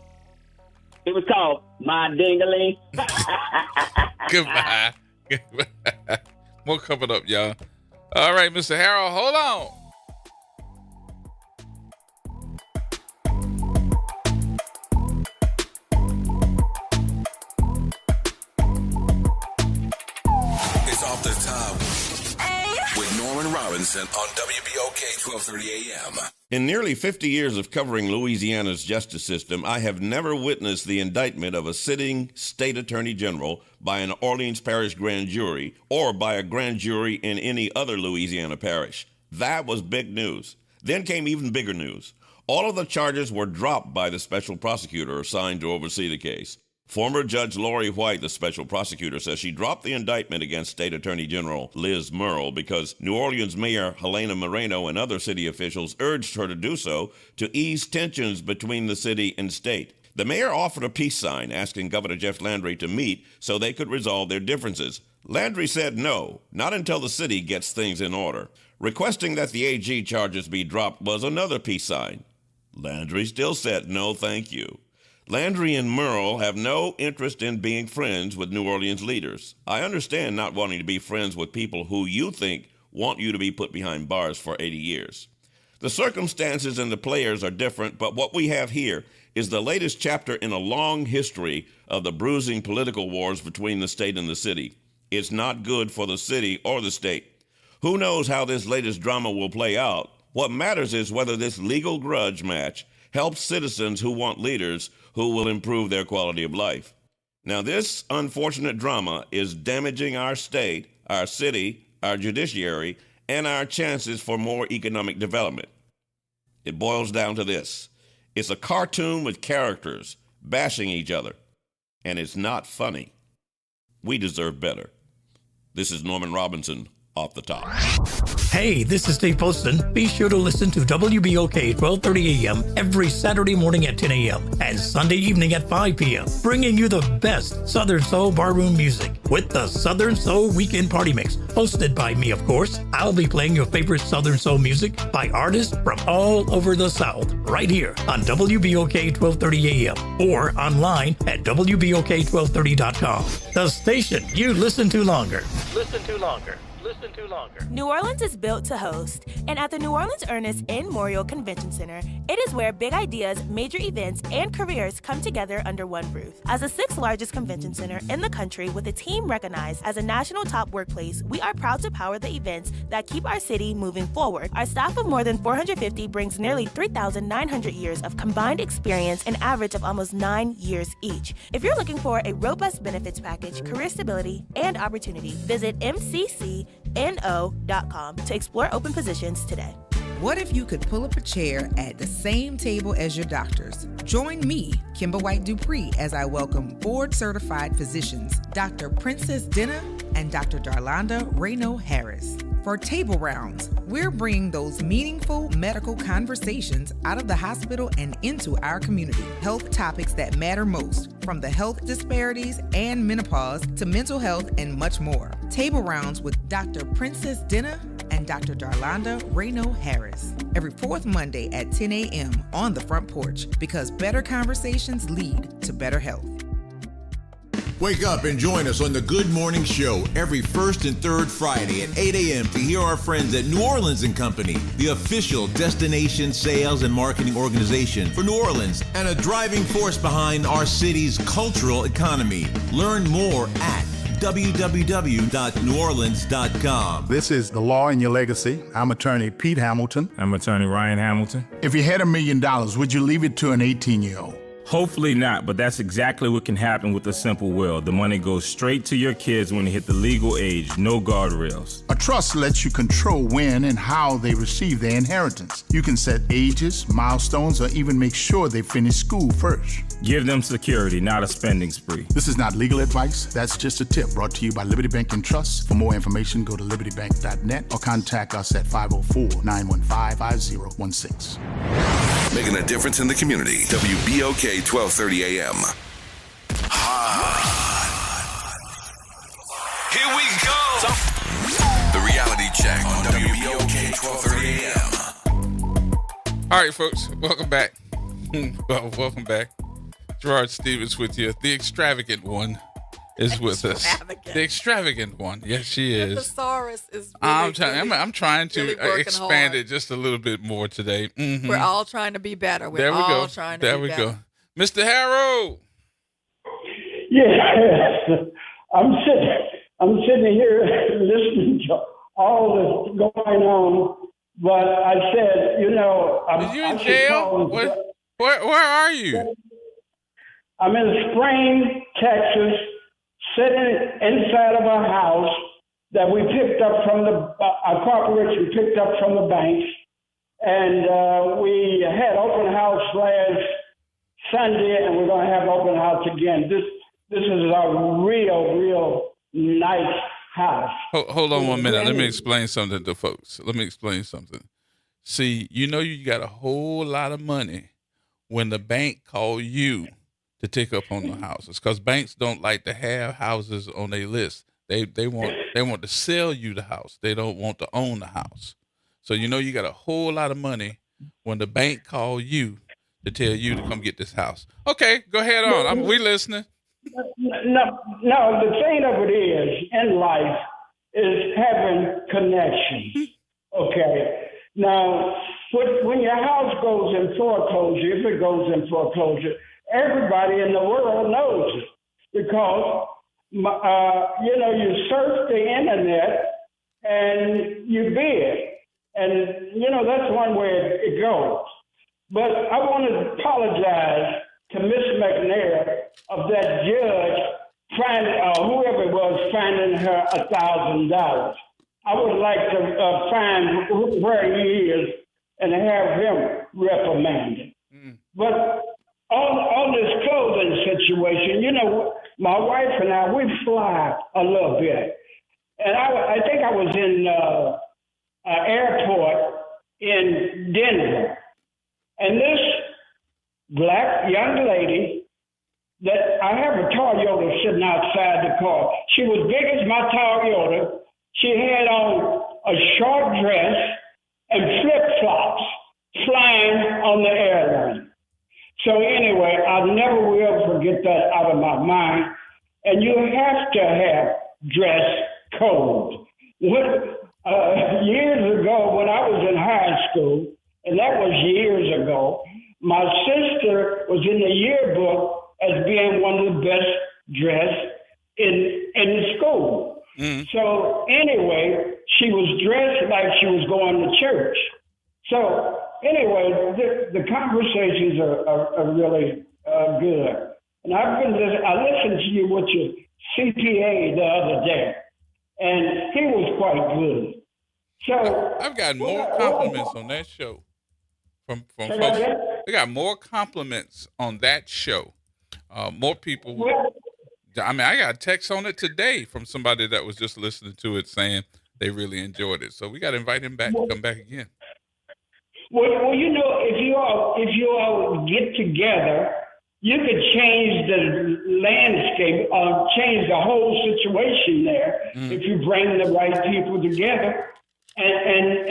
It was called My Ding-a-ling. Goodbye. Goodbye. More coming up, y'all. All right, Mr. Harold, hold on. It's Off the Top with Norman Robinson on WBOK 1230 AM. In nearly 50 years of covering Louisiana's justice system, I have never witnessed the indictment of a sitting state attorney general by an Orleans Parish grand jury or by a grand jury in any other Louisiana parish. That was big news. Then came even bigger news. All of the charges were dropped by the special prosecutor assigned to oversee the case. Former Judge Lori White, the special prosecutor, says she dropped the indictment against State Attorney General Liz Murrill because New Orleans Mayor Helena Moreno and other city officials urged her to do so to ease tensions between the city and state. The mayor offered a peace sign asking Governor Jeff Landry to meet so they could resolve their differences. Landry said no, not until the city gets things in order. Requesting that the AG charges be dropped was another peace sign. Landry still said no, thank you. Landry and Murrill have no interest in being friends with New Orleans leaders. I understand not wanting to be friends with people who you think want you to be put behind bars for 80 years. The circumstances and the players are different, but what we have here is the latest chapter in a long history of the bruising political wars between the state and the city. It's not good for the city or the state. Who knows how this latest drama will play out? What matters is whether this legal grudge match helps citizens who want leaders who will improve their quality of life. Now, this unfortunate drama is damaging our state, our city, our judiciary, and our chances for more economic development. It boils down to this. It's a cartoon with characters bashing each other, and it's not funny. We deserve better. This is Norman Robinson, Off the Top. Hey, this is Dave Poston. Be sure to listen to WBOK 1230 AM every Saturday morning at 10 a.m. and Sunday evening at 5 p.m., bringing you the best Southern Soul barroom music with the Southern Soul Weekend Party Mix, hosted by me, of course. I'll be playing your favorite Southern Soul music by artists from all over the South, right here on WBOK 1230 AM or online at WBOK1230.com. The station you listen to longer. Listen to longer. Listen to longer. New Orleans is built to host, and at the New Orleans Ernest and Memorial Convention Center, it is where big ideas, major events, and careers come together under one roof. As the 6th largest convention center in the country with a team recognized as a national top workplace, we are proud to power the events that keep our city moving forward. Our staff of more than 450 brings nearly 3,900 years of combined experience, an average of almost 9 years each. If you're looking for a robust benefits package, career stability, and opportunity, visit MCCNO.com to explore open positions today. What if you could pull up a chair at the same table as your doctors? Join me, Kimber White Dupree, as I welcome board-certified physicians Dr. Princess Dinner and Dr. Darlonda Rayno Harris. For Table Rounds, we're bringing those meaningful medical conversations out of the hospital and into our community. Health topics that matter most, from the health disparities and menopause to mental health and much more. Table Rounds with Dr. Princess Dinner and Dr. Darlonda Rayno Harris. Every 4th Monday at 10 a.m. on the front porch, because better conversations lead to better health. Wake up and join us on the Good Morning Show every 1st and 3rd Friday at 8 a.m. to hear our friends at New Orleans & Company, the official destination sales and marketing organization for New Orleans and a driving force behind our city's cultural economy. Learn more at www.neworleans.com. This is The Law in Your Legacy. I'm attorney Pete Hamilton. I'm attorney Ryan Hamilton. If you had $1 million, would you leave it to an 18-year-old? Hopefully not, but that's exactly what can happen with a simple will. The money goes straight to your kids when they hit the legal age, no guardrails. A trust lets you control when and how they receive their inheritance. You can set ages, milestones, or even make sure they finish school first. Give them security, not a spending spree. This is not legal advice. That's just a tip brought to you by Liberty Bank and Trust. For more information, go to libertybank.net or contact us at 504-915-5016. Making a difference in the community. WBOK 1230 AM. Here we go. The reality check on WBOK 1230 AM. All right, folks, welcome back. Well, welcome back. Gerard Stevens with you. The extravagant one is with us. The extravagant one. Yes, she is. The thesaurus is really, I'm trying to really expand hard. it just a little bit more today. Mm-hmm. We're all trying to be better. There we go. There we go. Mr. Harrow. Yeah, I'm sitting here listening to all this going on, but I said, Are you in jail? Where are you? I'm in Spring, Texas, sitting inside of a house that we picked up from our corporation picked up from the banks, and we had open house last Sunday, and we're going to have open house again. This is a real nice house. Hold on 1 minute. Let me explain something to folks. See, you got a whole lot of money when the bank call you to take up on the houses, because banks don't like to have houses on their list. They want to sell you the house. They don't want to own the house. So you got a whole lot of money when the bank call you to tell you to come get this house. Okay, go ahead on. We listening. No, the thing of it is, in life, is having connections. Okay. Now, when your house goes in foreclosure, if it goes in foreclosure, everybody in the world knows it because, you surf the internet and you bid. And, that's one way it goes. But I want to apologize to Miss McNair of that judge whoever it was finding her $1,000. I would like to find where he is and have him reprimanded. But on this clothing situation, my wife and I, we fly a little bit. And I think I was in an airport in Denver. And this black young lady that I have a Toyota sitting outside the car. She was big as my Toyota. She had on a short dress and flip-flops flying on the airline. So anyway, I never will forget that out of my mind. And you have to have dress code. Years ago, when I was in high school, and that was years ago, my sister was in the yearbook as being one of the best dressed in school. So anyway, she was dressed like she was going to church. So anyway, the conversations are really good. And I listened to you with your CPA the other day, and he was quite good. So I've got more compliments on that show from folks. We got more compliments on that show. More people. I got a text on it today from somebody that was just listening to it saying they really enjoyed it. So we got to invite him back to come back again. Well, if you all get together, you could change the landscape, change the whole situation there if you bring the right people together and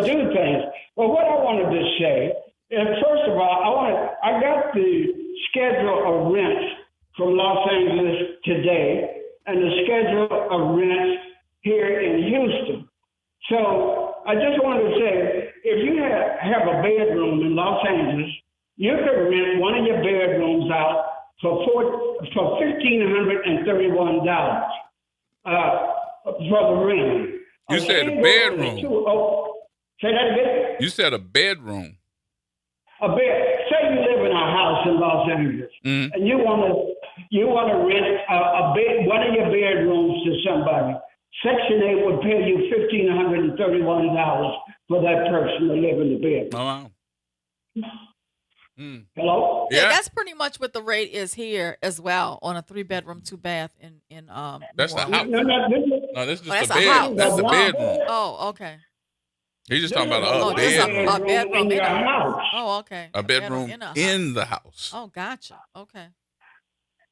do things. But what I wanted to say is, first of all, I got the schedule of rents from Los Angeles today and the schedule of rents here in Houston. So I just wanted to say, if you have a bedroom in Los Angeles, you could rent one of your bedrooms out for $1,531 for the rent. You said a bedroom. Say that again? You said a bedroom. A bed. Say you live in a house house in Los Angeles, and you want to rent a bed, one of your bedrooms to somebody. Section 8 would pay you $1,531 for that person to live in the bedroom. Oh, wow. Hello? Yeah, that's pretty much what the rate is here as well on a 3-bedroom, 2-bath in That's the New house. Orleans. No, this is Oh, just that's the a bed. house. That's the bedroom. Oh, okay. He's just talking about a this is bedroom. a bedroom in your house. Oh, okay. A bedroom in the house. Oh, gotcha. Okay.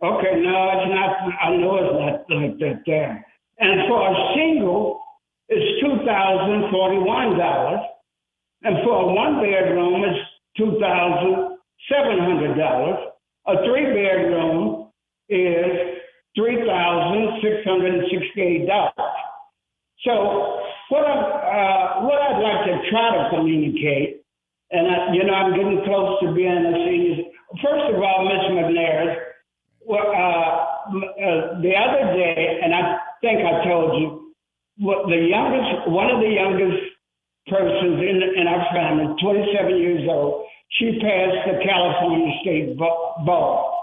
Okay, no, it's not. I know it's not like that there. And for a single, it's $2,041, and for a 1-bedroom, it's $2,700. A 3-bedroom is $3,668. So what I'd like to try to communicate, and I'm getting close to being a senior. First of all, Miss McNair, the other day, and I think I told you, one of the youngest persons in our family, 27 years old, she passed the California State Bar.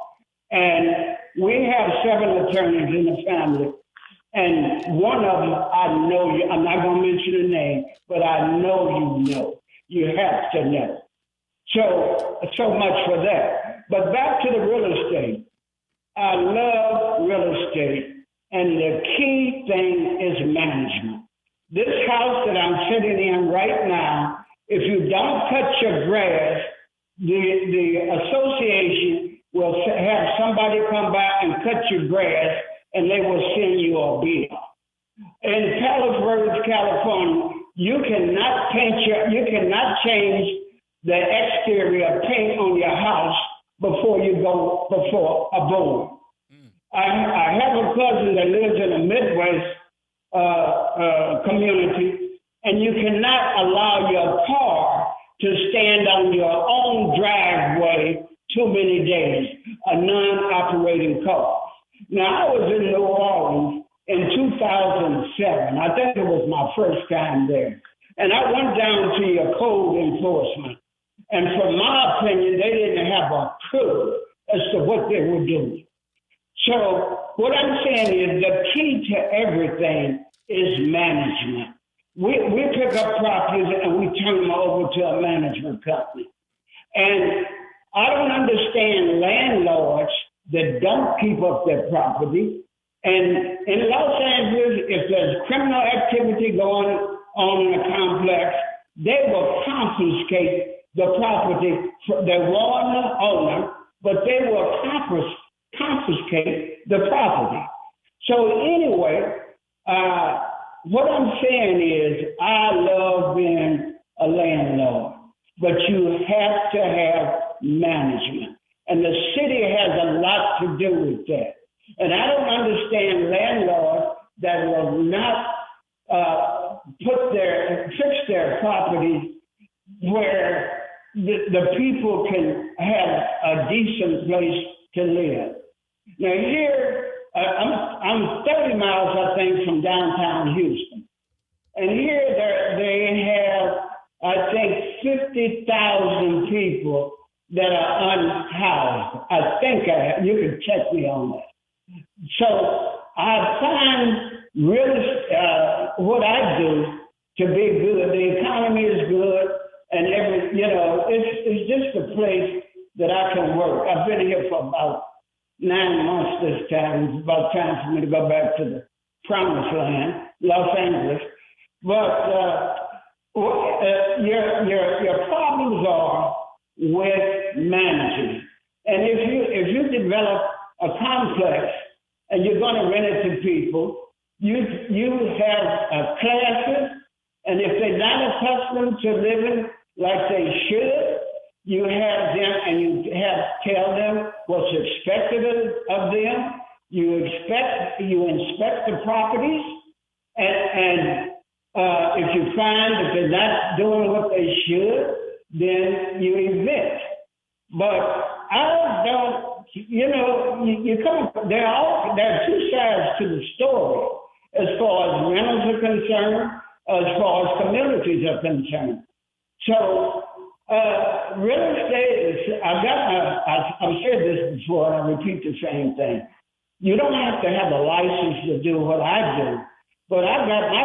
And we have 7 attorneys in the family. And one of them, I know you, I'm not going to mention the name, but I know you know. You have to know. So much for that. But back to the real estate. I love real estate. And the key thing is management. This house that I'm sitting in right now, if you don't cut your grass, the association will have somebody come by and cut your grass, and they will send you a bill. In Palos Verdes, California, you cannot change the exterior paint on your house before you go before a board. I have a cousin that lives in a Midwest community, and you cannot allow your car to stand on your own driveway too many days, a non-operating car. Now, I was in New Orleans in 2007. I think it was my first time there. And I went down to your code enforcement. And from my opinion, they didn't have a clue as to what they were doing. So what I'm saying is the key to everything is management. We pick up properties and we turn them over to a management company. And I don't understand landlords that don't keep up their property. And in Los Angeles, if there's criminal activity going on in a complex, they will confiscate the property. They warn the owner, but they will confiscate the property. So anyway, what I'm saying is I love being a landlord, but you have to have management. And the city has a lot to do with that. And I don't understand landlords that will not fix their properties where the people can have a decent place to live. Now here, I'm 30 miles, I think, from downtown Houston. And here they have, I think, 50,000 people that are unhoused. I think you can check me on that. So I find what I do to be good. The economy is good, and it's just a place that I can work. I've been here for about 9 months this time. It's about time for me to go back to the promised land, Los Angeles. But your problems are with management. And if you develop a complex and you're going to rent it to people, you have classes, and if they're not accustomed to living like they should, you have them and you tell them what's expected of them. You inspect the properties, and if you find that they're not doing what they should, then you evict. But I don't, there are 2 sides to the story as far as rentals are concerned, as far as communities are concerned. So Real estate is, I've said this before, and I repeat the same thing. You don't have to have a license to do what I do, but I got my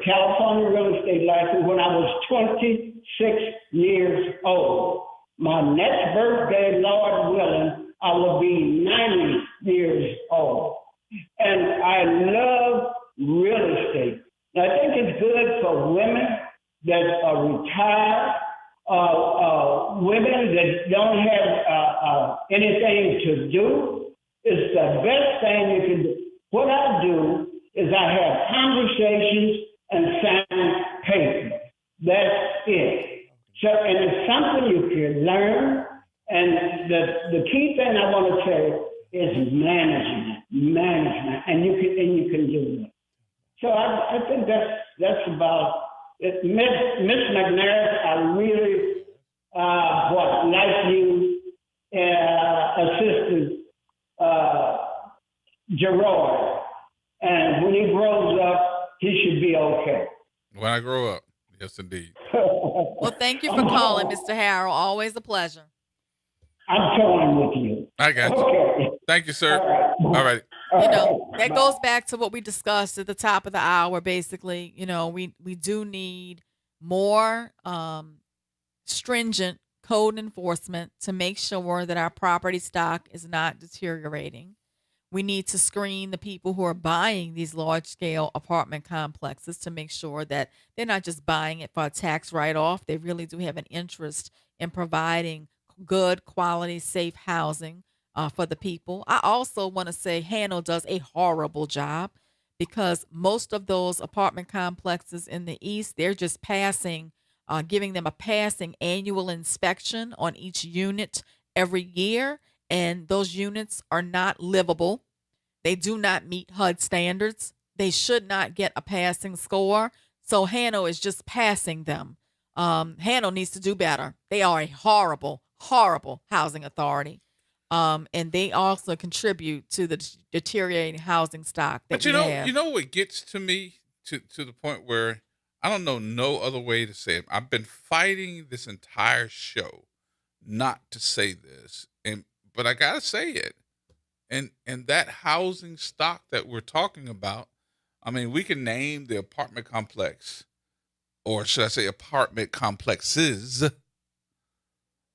California real estate license when I was 26 years old. My next birthday, Lord willing, I will be 90 years old. And I love real estate. I think it's good for women that are retired, women that don't have anything to do. It's the best thing you can do. What I do is I have conversations and sign paper. That's it. So, and it's something you can learn. And the key thing I want to say is management, and you can do it. So I think that's about it. Miss McNair, I really like you assisted Gerod, and when he grows up, he should be okay. When I grow up, yes, indeed. Well, thank you for calling, Mr. Harrell. Always a pleasure. I'm going with you. I got you. Okay. Thank you, sir. All right. You know, that goes back to what we discussed at the top of the hour. Basically, you know, we do need more stringent code enforcement to make sure that our property stock is not deteriorating. We need to screen the people who are buying these large-scale apartment complexes to make sure that they're not just buying it for a tax write-off. They really do have an interest in providing good quality, safe housing for the people. I also want to say Hano does a horrible job because most of those apartment complexes in the East, they're just giving them a passing annual inspection on each unit every year. And those units are not livable. They do not meet HUD standards. They should not get a passing score. So Hano is just passing them. Hano needs to do better. They are a horrible housing authority. And they also contribute to the deteriorating housing stock that but we have. you know what gets to me to the point where I don't know no other way to say it. I've been fighting this entire show not to say this, but I gotta say it. And that housing stock that we're talking about, I mean, we can name the apartment complex, or should I say apartment complexes,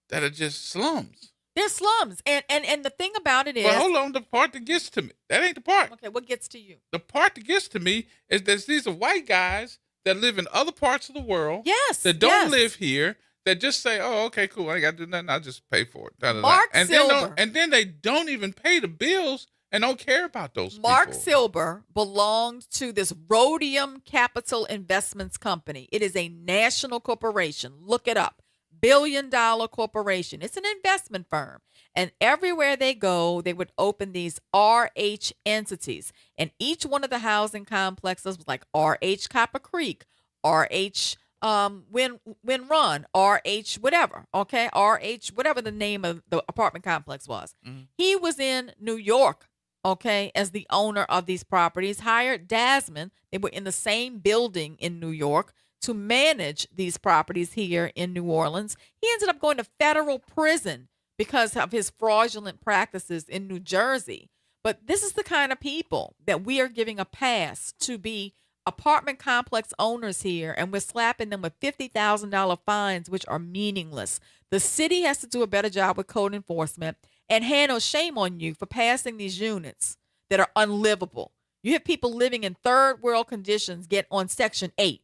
that are just slums. They're slums. And the thing about it is... But hold on, the part that gets to me. That ain't the part. Okay, what gets to you? The part that gets to me is that these are white guys that live in other parts of the world. Yes. That don't live here. That just say, oh, okay, cool. I ain't got to do nothing. I'll just pay for it. Mark Silber. And then they don't even pay the bills and don't care about those Mark people. Silber belonged to this Rhodium Capital Investments Company. It is a national corporation. Look it up. billion-dollar corporation. It's an investment firm. And everywhere they go, they would open these RH entities. And each one of the housing complexes was like RH Copper Creek, RH Wind Run, RH whatever, okay? RH, whatever the name of the apartment complex was. Mm-hmm. He was in New York, okay, as the owner of these properties, hired Dasman. They were in the same building in New York to manage these properties here in New Orleans. He ended up going to federal prison because of his fraudulent practices in New Jersey. But this is the kind of people that we are giving a pass to be apartment complex owners here, and we're slapping them with $50,000 fines, which are meaningless. The city has to do a better job with code enforcement. And Hano, shame on you for passing these units that are unlivable. You have people living in third world conditions get on Section 8.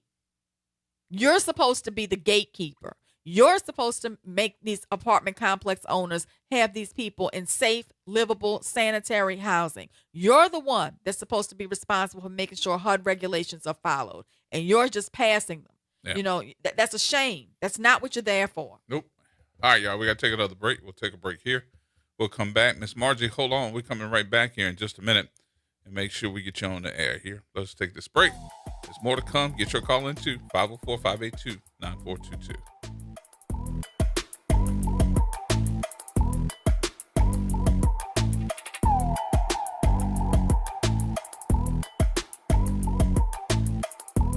You're supposed to be the gatekeeper. You're supposed to make these apartment complex owners have these people in safe, livable, sanitary housing. You're the one that's supposed to be responsible for making sure HUD regulations are followed, and you're just passing them. Yeah. You know, that's a shame. That's not what you're there for. Nope. All right, y'all, we got to take another break. We'll take a break here. We'll come back. Miss Margie, hold on. We're coming right back here in just a minute and make sure we get you on the air here. Let's take this break. There's more to come. Get your call in too. 504-582-9422.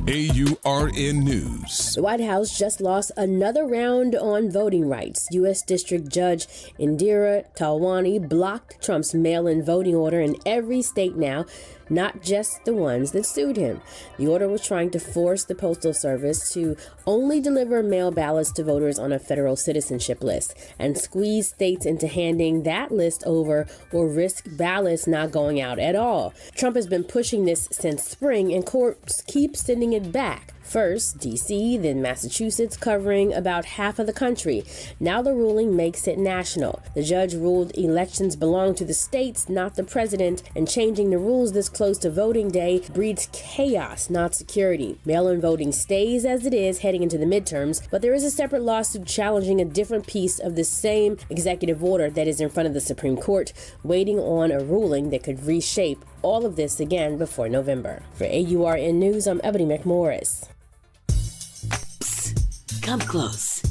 AURN News. The White House just lost another round on voting rights. U.S. District Judge Indira Talwani blocked Trump's mail-in voting order in every state now, not just the ones that sued him. The order was trying to force the Postal Service to only deliver mail ballots to voters on a federal citizenship list and squeeze states into handing that list over or risk ballots not going out at all. Trump has been pushing this since spring, and courts keep sending it back. First, D.C., then Massachusetts, covering about half of the country. Now the ruling makes it national. The judge ruled elections belong to the states, not the president, and changing the rules this close to voting day breeds chaos, not security. Mail-in voting stays as it is heading into the midterms, but there is a separate lawsuit challenging a different piece of the same executive order that is in front of the Supreme Court, waiting on a ruling that could reshape all of this again before November. For AURN News, I'm Ebony McMorris. Come close.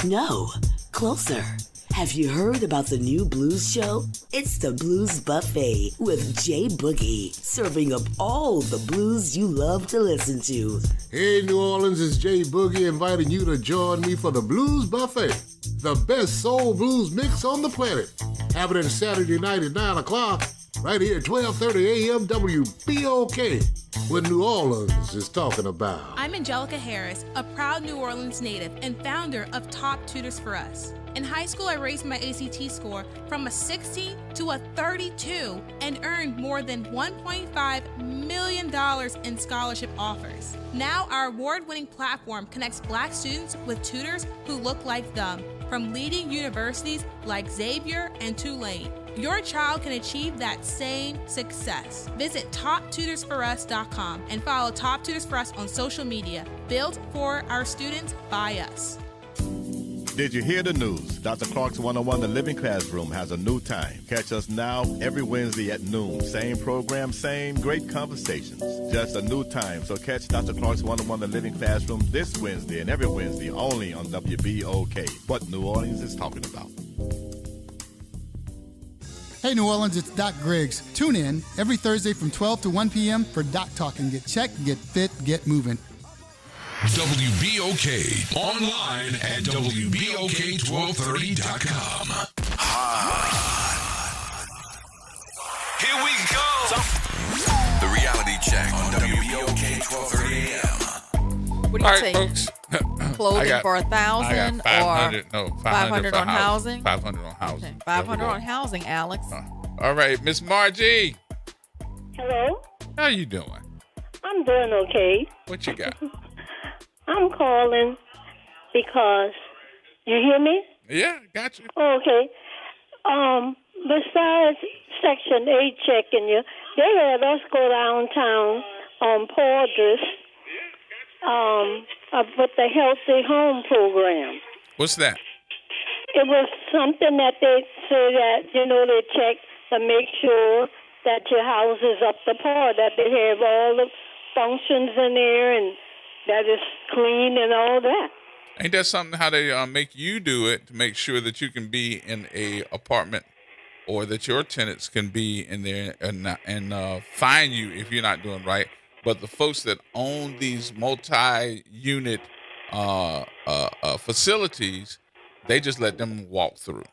No, closer. Have you heard about the new blues show? It's the Blues Buffet with Jay Boogie, serving up all the blues you love to listen to. Hey, New Orleans, it's Jay Boogie inviting you to join me for the Blues Buffet, the best soul blues mix on the planet. Happening Saturday night at 9 o'clock, right here at 12:30 a.m. WBOK, what New Orleans is talking about. I'm Angelica Harris, a proud New Orleans native and founder of Top Tutors for Us. In high school, I raised my ACT score from a 60 to a 32 and earned more than $1.5 million in scholarship offers. Now, our award-winning platform connects Black students with tutors who look like them, from leading universities like Xavier and Tulane. Your child can achieve that same success. Visit TopTutorsForUs.com and follow Top Tutors for Us on social media. Built for our students by us. Did you hear the news? Dr. Clark's 101 The Living Classroom has a new time. Catch us now every Wednesday at noon. Same program, same great conversations. Just a new time. So catch Dr. Clark's 101 The Living Classroom this Wednesday and every Wednesday only on WBOK. What New Orleans is talking about. Hey New Orleans, it's Doc Griggs. Tune in every Thursday from 12 to 1 p.m. for Doc Talk and get checked, get fit, get moving. WBOK. Online at WBOK1230.com. Here we go. The reality check on WBOK 1230 AM. What do you say? Folks. Clothing for 1,000 500, or 500 on housing? 500 on housing. Okay. 500 on housing, Alex. All right, Miss Margie. Hello. How you doing? I'm doing okay. What you got? I'm calling because you hear me? Yeah, got you. Okay. Besides Section 8 checking you, they had us go downtown on Porter's with the Healthy Home Program. What's that? It was something that they say that, they check to make sure that your house is up to par, that they have all the functions in there and that it's clean and all that. Ain't that something how they make you do it to make sure that you can be in a apartment or that your tenants can be in there and fine you if you're not doing right? But the folks that own these multi-unit facilities, they just let them walk through.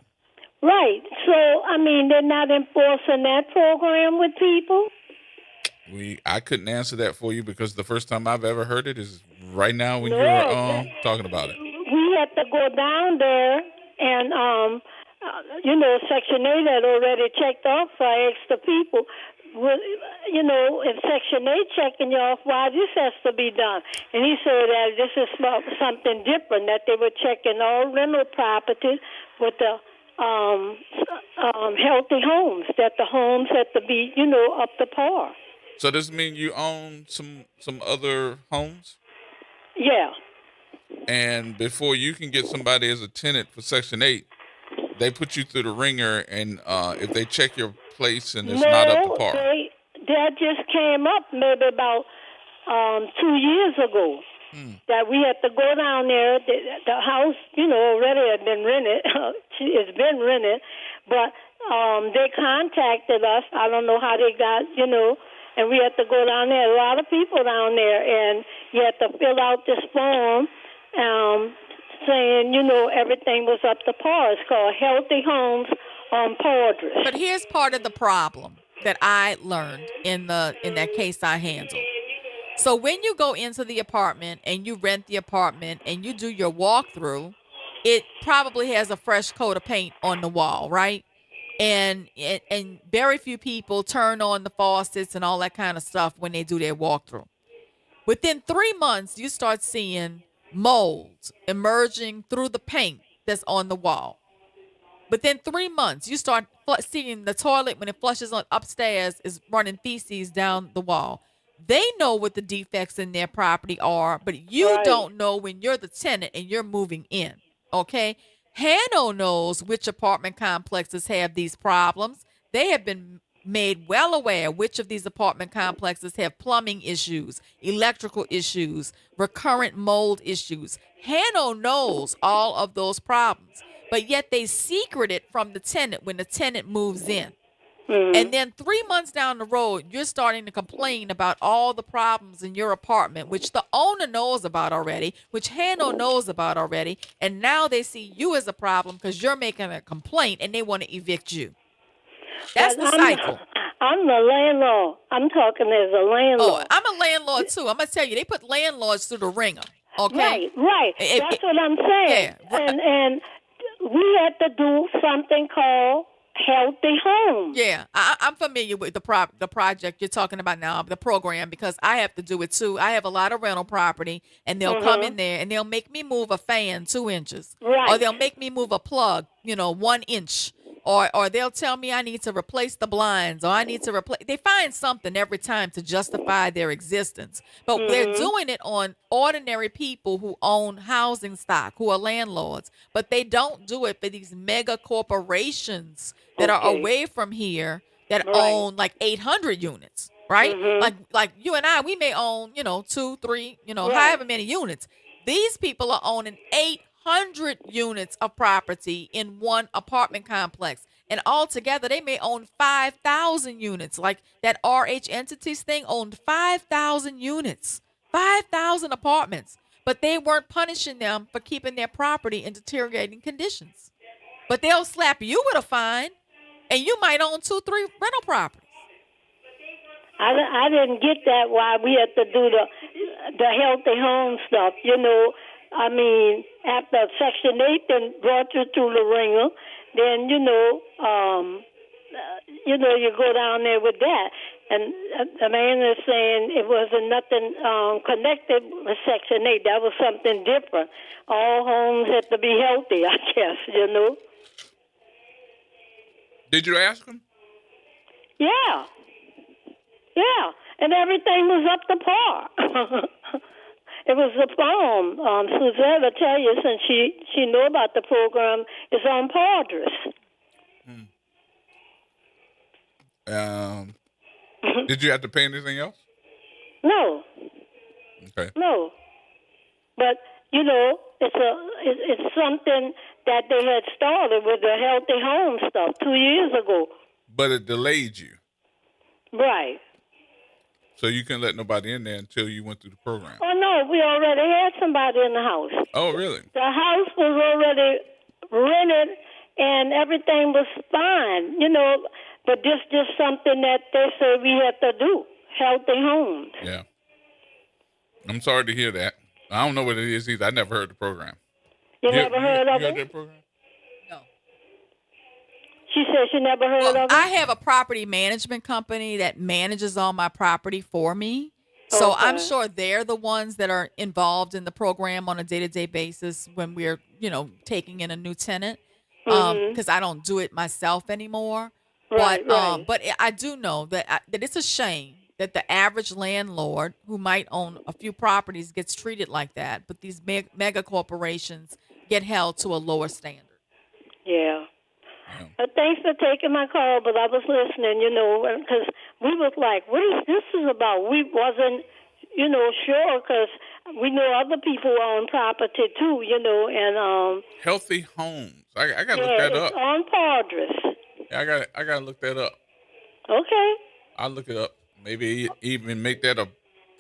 Right. So, they're not enforcing that program with people? I couldn't answer that for you because the first time I've ever heard it is right now when you're talking about it. We had to go down there and, Section 8 had already checked off. So I asked the people, if Section 8 checking you off, why this has to be done? And he said that this is something different, that they were checking all rental properties with the healthy homes, that the homes had to be, up to par. So does it mean you own some other homes? Yeah. And before you can get somebody as a tenant for Section 8, they put you through the ringer, and if they check your place and it's not up to par. That just came up maybe about 2 years ago. That we had to go down there. The house, already had been rented. It's been rented. But they contacted us. I don't know how they got, and we had to go down there. A lot of people down there. And, you had to fill out this form saying, everything was up to par. It's called Healthy Homes on Powdress. But here's part of the problem that I learned in that case I handled. So when you go into the apartment and you rent the apartment and you do your walkthrough, it probably has a fresh coat of paint on the wall, right? And very few people turn on the faucets and all that kind of stuff when they do their walkthrough. Within 3 months, you start seeing molds emerging through the paint that's on the wall. Within 3 months, you start seeing the toilet when it flushes on upstairs is running feces down the wall. They know what the defects in their property are, but you don't know when you're the tenant and you're moving in, okay? Hano knows which apartment complexes have these problems. They have been made well aware which of these apartment complexes have plumbing issues, electrical issues, recurrent mold issues. Hano knows all of those problems, but yet they secret it from the tenant when the tenant moves in. And then 3 months down the road, you're starting to complain about all the problems in your apartment, which the owner knows about already, which Hano knows about already. And now they see you as a problem because you're making a complaint and they want to evict you. That's the cycle. I'm the landlord. I'm talking as a landlord. Oh, I'm a landlord too. I'm going to tell you, they put landlords through the ringer. Okay? Right. That's what I'm saying. Yeah. And we had to do something called Healthy Homes. Yeah, I'm familiar with the project you're talking about now, the program, because I have to do it too. I have a lot of rental property, and they'll come in there and they'll make me move a fan 2 inches, or they'll make me move a plug, 1 inch, or they'll tell me I need to replace the blinds, or I need to replace. They find something every time to justify their existence, but they're doing it on ordinary people who own housing stock, who are landlords, but they don't do it for these mega corporations that are away from here that own like 800 units, right? Like you and I, we may own, 2, 3, however many units. These people are owning 800 units of property in one apartment complex. And altogether, they may own 5,000 units. Like that RH Entities thing owned 5,000 units, 5,000 apartments. But they weren't punishing them for keeping their property in deteriorating conditions. But they'll slap you with a fine, and you might own 2, 3 rental properties. I didn't get that why we had to do the healthy home stuff. I mean, after Section 8 then brought you through the ringer, then, you go down there with that. And the man is saying it wasn't nothing connected with Section 8. That was something different. All homes had to be healthy, I guess, Did you ask him? Yeah. And everything was up to par. It was the phone. Suzette will tell you, since she knew about the program, it's on Powdress. Did you have to pay anything else? No. Okay. No. But, it's something that they had started with the healthy home stuff 2 years ago. But it delayed you. Right. So you couldn't let nobody in there until you went through the program. Oh, no, we already had somebody in the house. Oh, really? The house was already rented and everything was fine, but this just something that they said we had to do, healthy homes. Yeah. I'm sorry to hear that. I don't know what it is either. I never heard the program. You never heard of it? You heard that program? She said she never heard of it? I have a property management company that manages all my property for me. So I'm sure they're the ones that are involved in the program on a day-to-day basis when we're, taking in a new tenant. Because I don't do it myself anymore. But I do know that it's a shame that the average landlord who might own a few properties gets treated like that. But these mega corporations get held to a lower standard. Yeah. Thanks for taking my call, but I was listening, because we was like, what is this about? We wasn't, sure, because we know other people own property too, and Healthy Homes. I gotta look that up. It's on Powdress. Yeah, I gotta look that up. Okay. I'll look it up. Maybe even make that a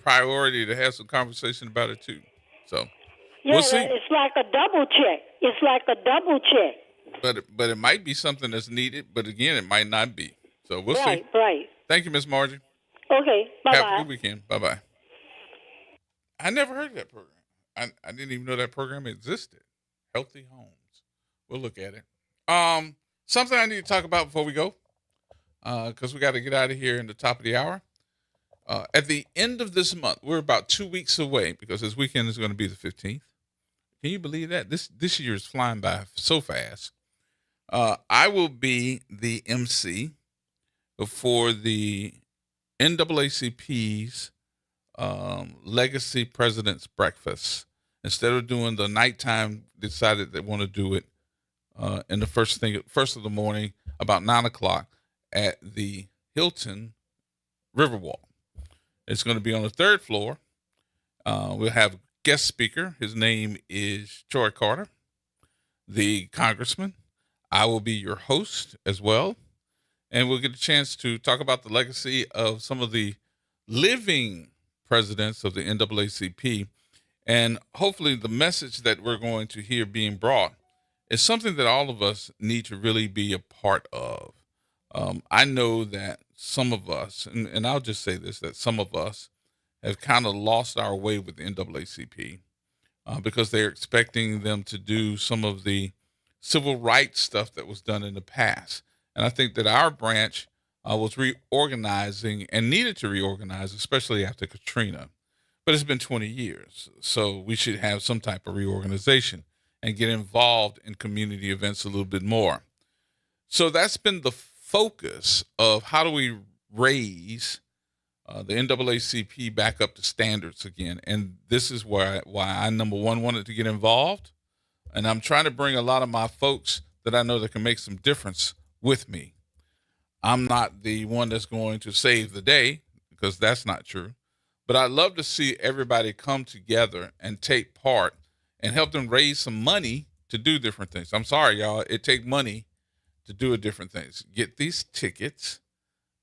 priority to have some conversation about it too. So Yeah, we'll see. it's like a double check. It's like a double check. But it might be something that's needed. But again, it might not be. So we'll see. Right. Thank you, Miss Margie. Okay. Bye-bye. Have a good weekend. Bye-bye. I never heard of that program. I didn't even know that program existed. Healthy Homes. We'll look at it. Something I need to talk about before we go, because we got to get out of here in the top of the hour. At the end of this month, we're about 2 weeks away because this weekend is going to be the 15th. Can you believe that? This year is flying by so fast. I will be the MC for the NAACP's Legacy President's Breakfast. Instead of doing the nighttime, decided they want to do it in the first of the morning, about 9 o'clock at the Hilton Riverwalk. It's going to be on the 3rd floor. We'll have a guest speaker. His name is Troy Carter, the congressman. I will be your host as well. And we'll get a chance to talk about the legacy of some of the living presidents of the NAACP. And hopefully the message that we're going to hear being brought is something that all of us need to really be a part of. I know that some of us, and I'll just say this, that some of us have kind of lost our way with the NAACP because they're expecting them to do some of the civil rights stuff that was done in the past. And I think that our branch was reorganizing and needed to reorganize, especially after Katrina. But it's been 20 years, so we should have some type of reorganization and get involved in community events a little bit more. So that's been the focus of how do we raise the NAACP back up to standards again. And this is why I, number one, wanted to get involved. And I'm trying to bring a lot of my folks that I know that can make some difference with me. I'm not the one that's going to save the day because that's not true. But I'd love to see everybody come together and take part and help them raise some money to do different things. I'm sorry, y'all. It takes money to do different things. Get these tickets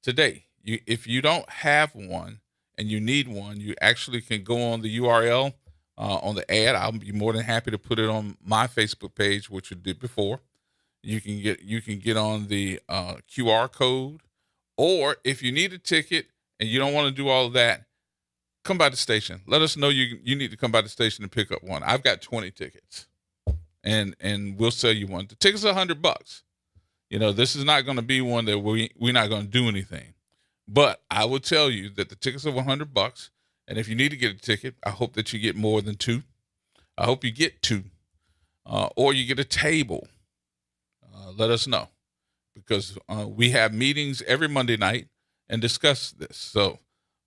today. If you don't have one and you need one, you actually can go on the URL on the ad. I'll be more than happy to put it on my Facebook page, which we did before. You can get on the QR code, or if you need a ticket and you don't want to do all of that, come by the station. Let us know you need to come by the station and pick up one. I've got 20 tickets, and we'll sell you one. The tickets are $100. You know, this is not going to be one that we're not going to do anything. But I will tell you that the tickets are $100, and if you need to get a ticket, I hope that you get more than 2. I hope you get 2, or you get a table. Let us know, because we have meetings every Monday night and discuss this. So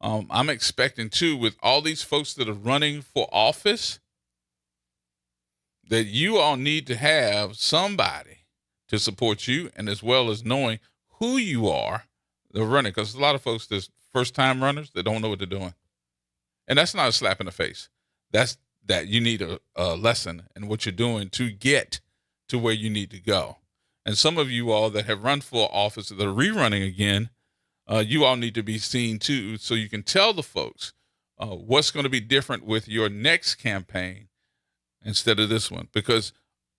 I'm expecting too, with all these folks that are running for office, that you all need to have somebody to support you, and as well as knowing who you are, the running, because a lot of folks, there's first-time runners that don't know what they're doing, and that's not a slap in the face. That's that you need a lesson in what you're doing to get to where you need to go. And some of you all that have run for office that are rerunning again, you all need to be seen too, so you can tell the folks what's going to be different with your next campaign instead of this one. Because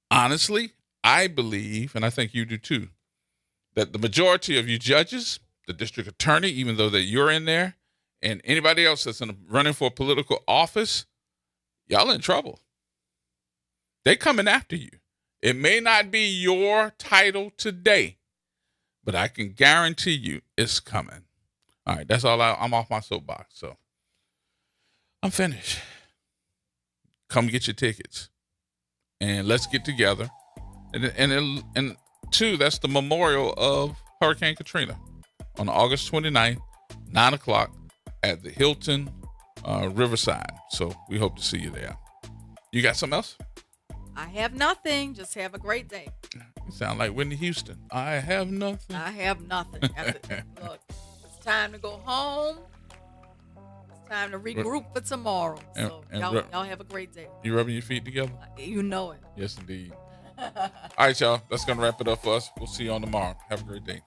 honestly, I believe, and I think you do too, that the majority of you judges, the district attorney, even though that you're in there, and anybody else that's running for a political office, y'all in trouble. They're coming after you. It may not be your title today, but I can guarantee you it's coming. All right, that's all. I'm off my soapbox, so I'm finished. Come get your tickets, and let's get together. And two, that's the memorial of Hurricane Katrina on August 29th, 9 o'clock at the Hilton Riverside. So we hope to see you there. You got something else? I have nothing. Just have a great day. You sound like Whitney Houston. I have nothing. I have nothing. Look, it's time to go home. It's time to regroup for tomorrow. So y'all have a great day. You rubbing your feet together? You know it. Yes, indeed. All right, y'all. That's going to wrap it up for us. We'll see you on tomorrow. Have a great day.